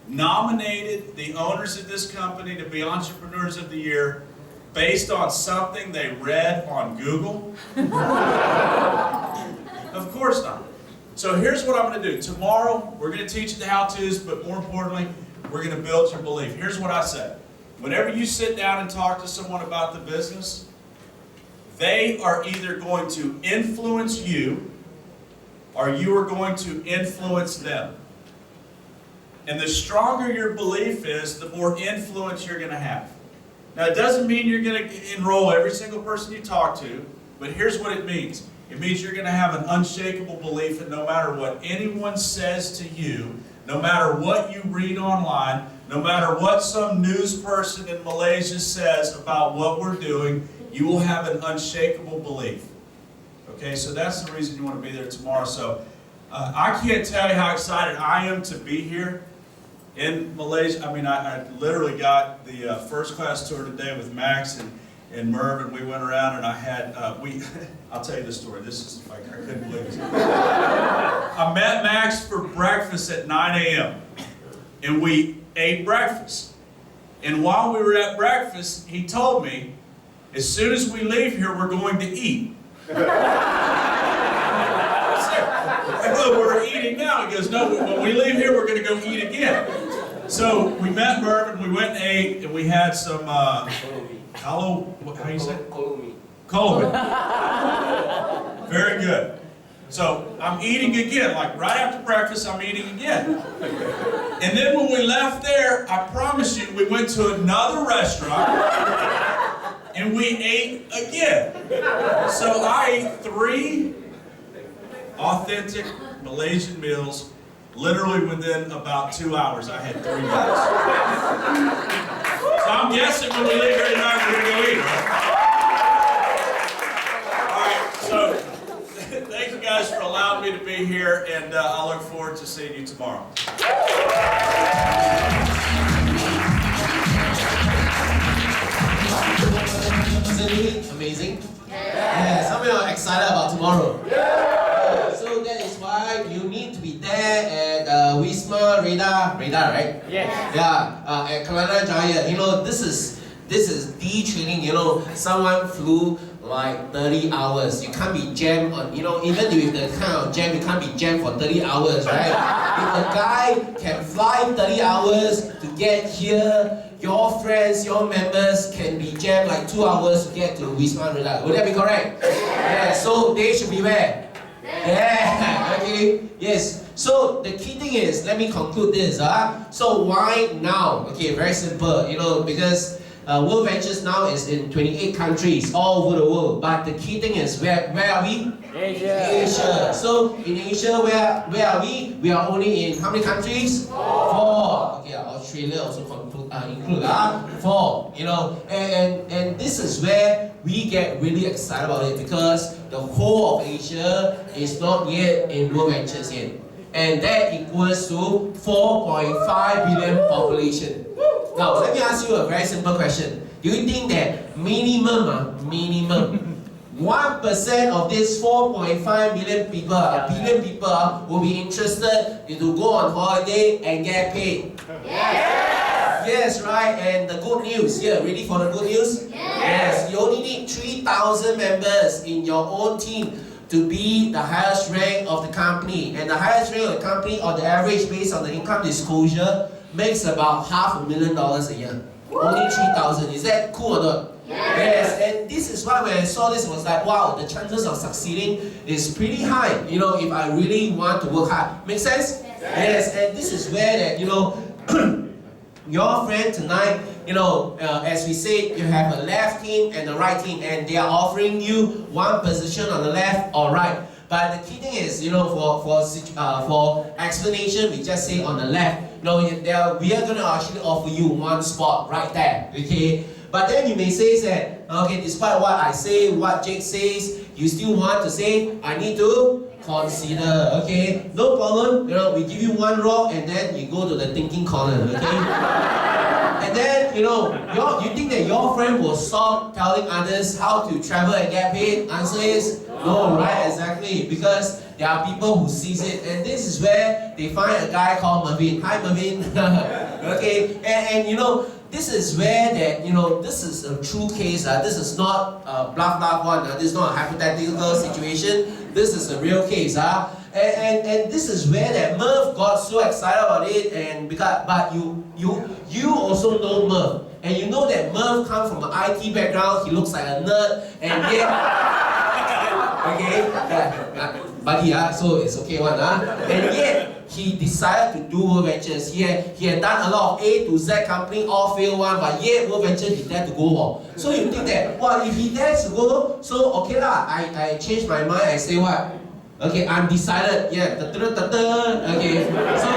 nominated the owners of this company to be Entrepreneurs of the Year based on something they read on Google? Of course not. So here's what I'm going to do. Tomorrow, we're going to teach you the how-tos, but more importantly, we're going to build your belief. Here's what I say. Whenever you sit down and talk to someone about the business, they are either going to influence you or you are going to influence them. And the stronger your belief is, the more influence you're going to have. Now, it doesn't mean you're going to enroll every single person you talk to, but here's what it means. It means you're going to have an unshakable belief that no matter what anyone says to you, no matter what you read online, no matter what some news person in Malaysia says about what we're doing, you will have an unshakable belief. Okay, so that's the reason you want to be there tomorrow. So I can't tell you how excited I am to be here in Malaysia. I mean, I literally got the first class tour today with Max and Merv, and we went around and I had, I'll tell you this story. This is, like, I couldn't believe it. I met Max for breakfast at 9 a.m. and we ate breakfast. And while we were at breakfast, he told me, as soon as we leave here, we're going to eat. I go, we're eating now. He goes, no, when we leave here, we're going to go eat again. So we met Merv and we went and ate, and we had some, how do you say? Kolomi. Very good. So I'm eating again, like right after breakfast, I'm eating again. And then when we left there, I promise you, we went to another restaurant and we ate again. So I ate 3 authentic Malaysian meals literally within about 2 hours. I had 3 meals. So I'm guessing when we leave here tonight, we're going to go eat, right? All right, so thank you guys for allowing me to be here, and I look forward to seeing you tomorrow. Isn't it amazing? Yeah, some of you are excited about tomorrow. So that is why you need to be there at Wisma Radar, right? Yes. Yeah, at Kelana Jaya. You know, this is the training. You know, someone flew like 30 hours. You can't be jammed on, you know, even with the kind of jam, you can't be jammed for 30 hours, right? If a guy can fly 30 hours to get here, your friends, your members can be jammed like 2 hours to get to Wisma Radar. Would that be correct? Yeah, so they should be where? Yeah, okay, yes. So the key thing is, let me conclude this. So why now? Okay, very simple, you know, because World Ventures now is in 28 countries all over the world. But the key thing is, where are we? Asia. Asia. So in Asia, where are we? We are only in how many countries? 4. Okay, Australia also include 4. You know, and this is where we get really excited about it, because the whole of Asia is not yet in World Ventures yet. And that equals to 4.5 billion population. Now, let me ask you a very simple question. Do you think that minimum 1% of this 4.5 million people, will be interested to go on holiday and get paid? Yes! Yes, right? And the good news here, ready for the good news? Yes! You only need 3,000 members in your own team to be the highest rank of the company. And the highest rank of the company, on the average, based on the income disclosure, makes about $500,000 a year. Only 3,000. Is that cool or not? Yes. And this is why when I saw this, I was like, wow, the chances of succeeding is pretty high, you know, if I really want to work hard. Make sense? Yes. And this is where that, you know, your friend tonight, you know, as we said, you have a left team and a right team, and they are offering you one position on the left or right. But the key thing is, for explanation, we just say on the left. We are going to actually offer you one spot right there. Okay. But then you may say that, okay, despite what I say, what Jake says, you still want to say, I need to consider. Okay. No problem. We give you one rock and then you go to the thinking corner. Okay. And then, you think that your friend will stop telling others how to travel and get paid? Answer is no, right? Exactly. Because there are people who sees it, and this is where they find a guy called Mervin. Hi, Mervin. Okay, and this is where this is a true case. This is not a bluff one. This is not a hypothetical situation. This is a real case. And this is where that Merv got so excited about it, but you also know Merv, and you know that Merv comes from an IT background. He looks like a nerd, and yet, okay, buddy, so it's okay one, and yet he decided to do World Ventures. He had done a lot of A to Z company, all failed one, but yet World Ventures he dared to go. So you think that, well, if he dares to go, so okay lah, I changed my mind. I say what? Okay, I'm decided, yeah, okay, so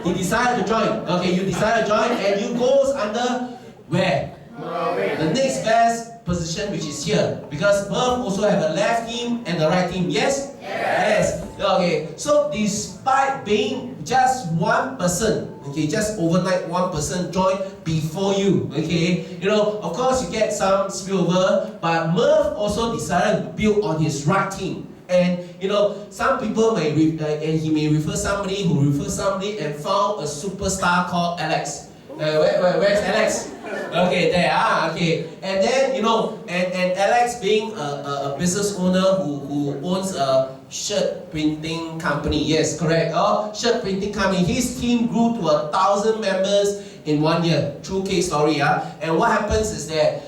he decided to join, okay, you decided to join, and you goes under where? The next best position, which is here, because Merv also have a left team and the right team, yes? Yes, okay, so despite being just one person, okay, just overnight one person joined before you, okay, of course you get some spillover, but Merv also decided to build on his right team. And some people may and he may refer somebody who refers somebody and found a superstar called Alex. Where's Alex? Okay, there. Okay, and then and Alex being a business owner who owns a shirt printing company. Yes, correct. Shirt printing company. His team grew to 1,000 members in 1 year. True case story. And what happens is that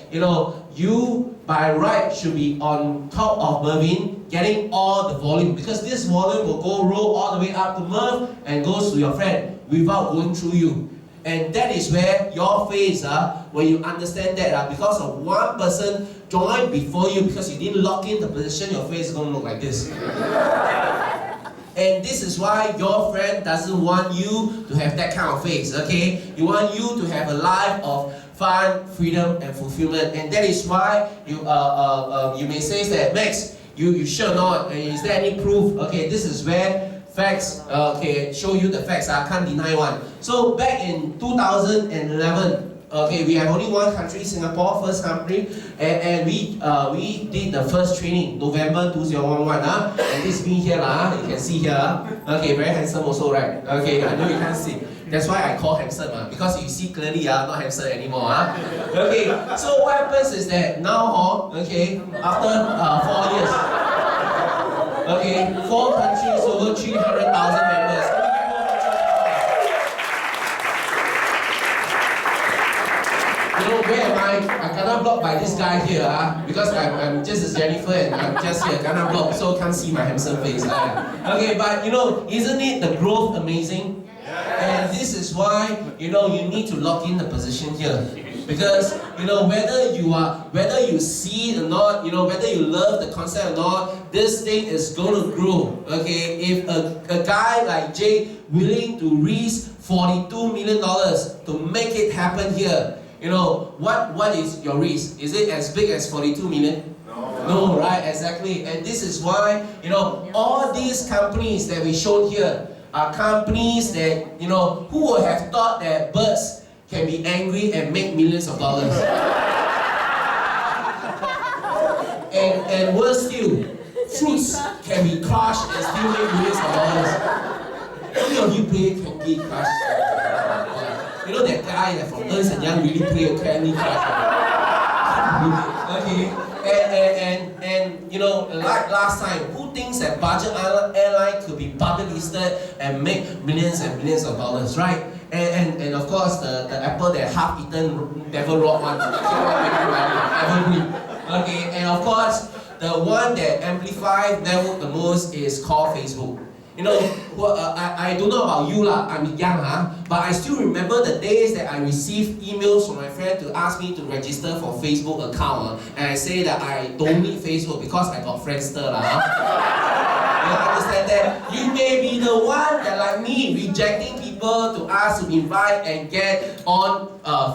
you by right should be on top of Mervin, getting all the volume, because this volume will roll all the way up to Merv and goes to your friend without going through you. And that is where your face, when you understand that, because of one person joined before you, because you didn't lock in the position, your face is going to look like this. And this is why your friend doesn't want you to have that kind of face, okay? You want you to have a life of fun, freedom, and fulfillment. And that is why you may say that, Max, you sure not? Is there any proof? Okay, this is where facts, okay, show you the facts. I can't deny one. So back in 2011, okay, we have only one country, Singapore, first country, and we did the first training, November 2011, and this me here, you can see here, okay, very handsome also, right? Okay, I know you can't see. That's why I call handsome, because you see clearly, not handsome anymore. Okay, so what happens is that now, okay, after 4 years, okay, 4 countries, over 300,000 members. Where am I? I cannot block by this guy here, because I'm just as Jennifer and I'm just here, cannot block, so can't see my handsome face. Okay, but isn't it the growth amazing? And this is why you need to lock in the position here, because whether you see it or not, whether you love the concept or not, this thing is going to grow. Okay, if a guy like Jay willing to raise $42 million to make it happen here, what is your risk? Is it as big as 42 million? No, right? Exactly. And this is why all these companies that we showed here are companies that who would have thought that birds can be angry and make millions of dollars. and worse still, fruits can be crushed and still make millions of dollars. How many of you play Candy Crush? That guy from Ernst & Young really play Candy Crush. Okay, and like last time, who thinks that budget airline could be public listed and make millions and millions of dollars, right? And of course, the apple that half-eaten never rot one, never breathe. Okay, and of course, the one that amplifies network the most is called Facebook. I don't know about you I'm young, but I still remember the days that I received emails from my friend to ask me to register for Facebook account, and I say that I don't need Facebook because I got Friendster. understand that? You may be the one that, like me, rejecting people to ask to invite and get on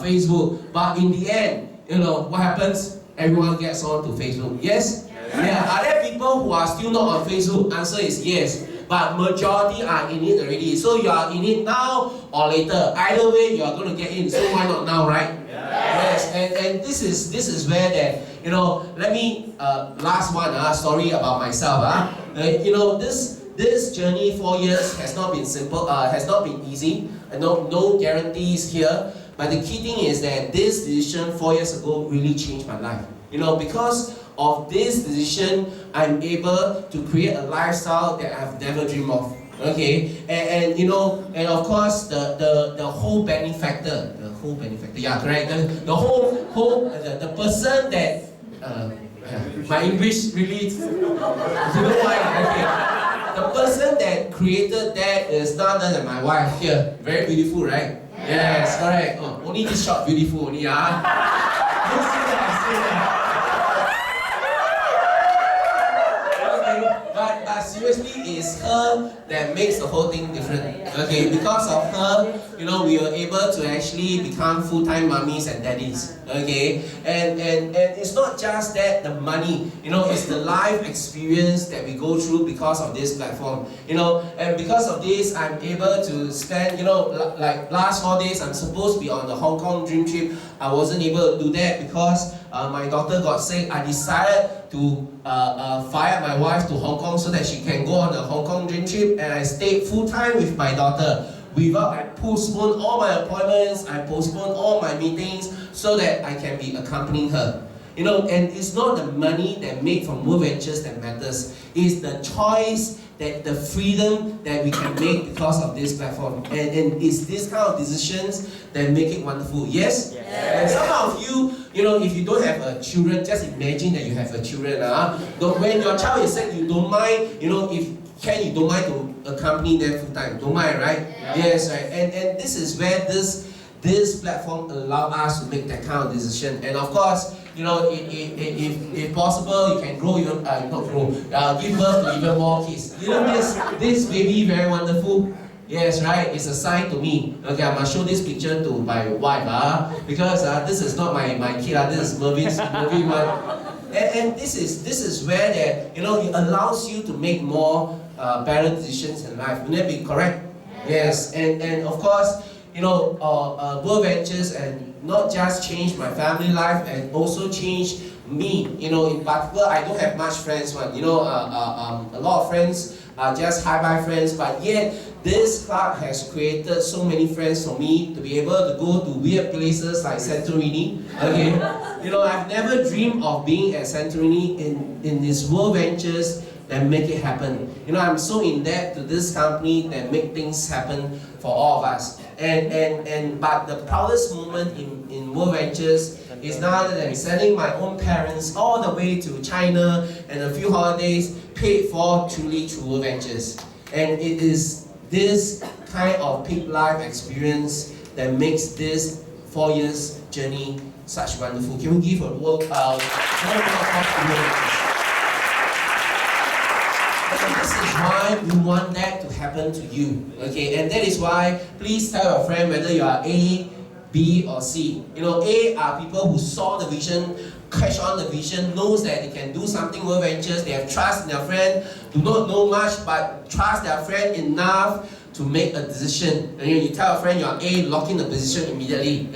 Facebook. But in the end, what happens? Everyone gets on to Facebook. Yes? Yeah. Are there people who are still not on Facebook? Answer is yes. But majority are in it already. So you are in it now or later. Either way, you are going to get in. So why not now, right? Yes. And this is where that, let me last one story about myself. This journey 4 years has not been simple, has not been easy. No guarantees here. But the key thing is that this decision 4 years ago really changed my life. Because of this decision, I'm able to create a lifestyle that I've never dreamed of. Okay, and of course the whole benefactor, yeah, correct. The person that my English really, you know why? Okay, the person that created that is none other than my wife here. Very beautiful, right? Yes, correct. Oh, only this shot beautiful only, Don't say that. But seriously, it's her that makes the whole thing different. Okay, because of her, we were able to actually become full-time mummies and daddies. Okay, and it's not just that the money, it's the life experience that we go through because of this platform. And because of this, I'm able to spend, like last 4 days, I'm supposed to be on the Hong Kong dream trip. I wasn't able to do that because my daughter got sick. I decided to fire my wife to Hong Kong so that she can go on the Hong Kong dream trip, and I stayed full-time with my daughter. I postponed all my appointments, I postponed all my meetings so that I can be accompanying her. And it's not the money that made from World Ventures that matters. It's the choice, that the freedom that we can make because of this platform. And it's this kind of decisions that make it wonderful. Yes? And some of you, if you don't have children, just imagine that you have children. When your child is sick, you don't mind, if you don't mind to accompany them full time. Don't mind, right? Yes, right. And this is where this platform allows us to make that kind of decision. And of course, if possible, you can grow even, give birth to even more kids. This baby very wonderful. Yes, right. It's a sign to me. Okay, I must show this picture to my wife, because this is not my kid. This is Mervin one. And this is where that it allows you to make more better decisions in life. Wouldn't that be correct? Yes. And of course, World Ventures and not just changed my family life and also changed me. In particular, I don't have much friends. A lot of friends are just hi-bye friends, but yet this club has created so many friends for me to be able to go to weird places like Santorini. Okay, I've never dreamed of being at Santorini. In this World Ventures that make it happen. I'm so in debt to this company that make things happen for all of us. But the proudest moment in World Ventures is none other than sending my own parents all the way to China and a few holidays paid for truly through World Ventures. And it is this kind of peak life experience that makes this 4 years journey such wonderful. Can we give a round of applause to World Ventures? This is why we want that to happen to you. Okay, and that is why please tell your friend whether you are A, B, or C. A are people who saw the vision, catch on the vision, knows that they can do something with ventures, they have trust in their friend, do not know much but trust their friend enough to make a decision. You tell a friend you are A, lock in the position immediately.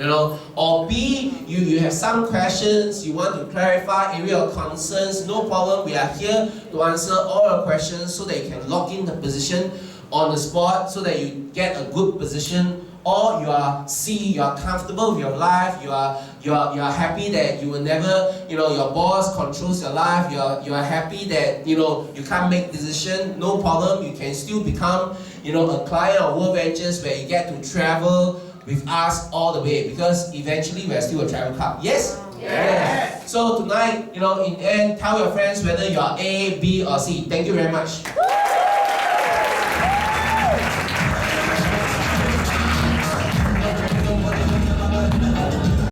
Or B, you have some questions, you want to clarify area of concerns, no problem, we are here to answer all your questions so that you can lock in the position on the spot so that you get a good position. Or you are C, you are comfortable with your life, you are happy that you will never, your boss controls your life, you are happy that you can't make decision, no problem, you can still become a client of World Ventures where you get to travel with us all the way, because eventually we are still a travel club. Yes? Yeah. So tonight, in the end, tell your friends whether you are A, B, or C. Thank you very much.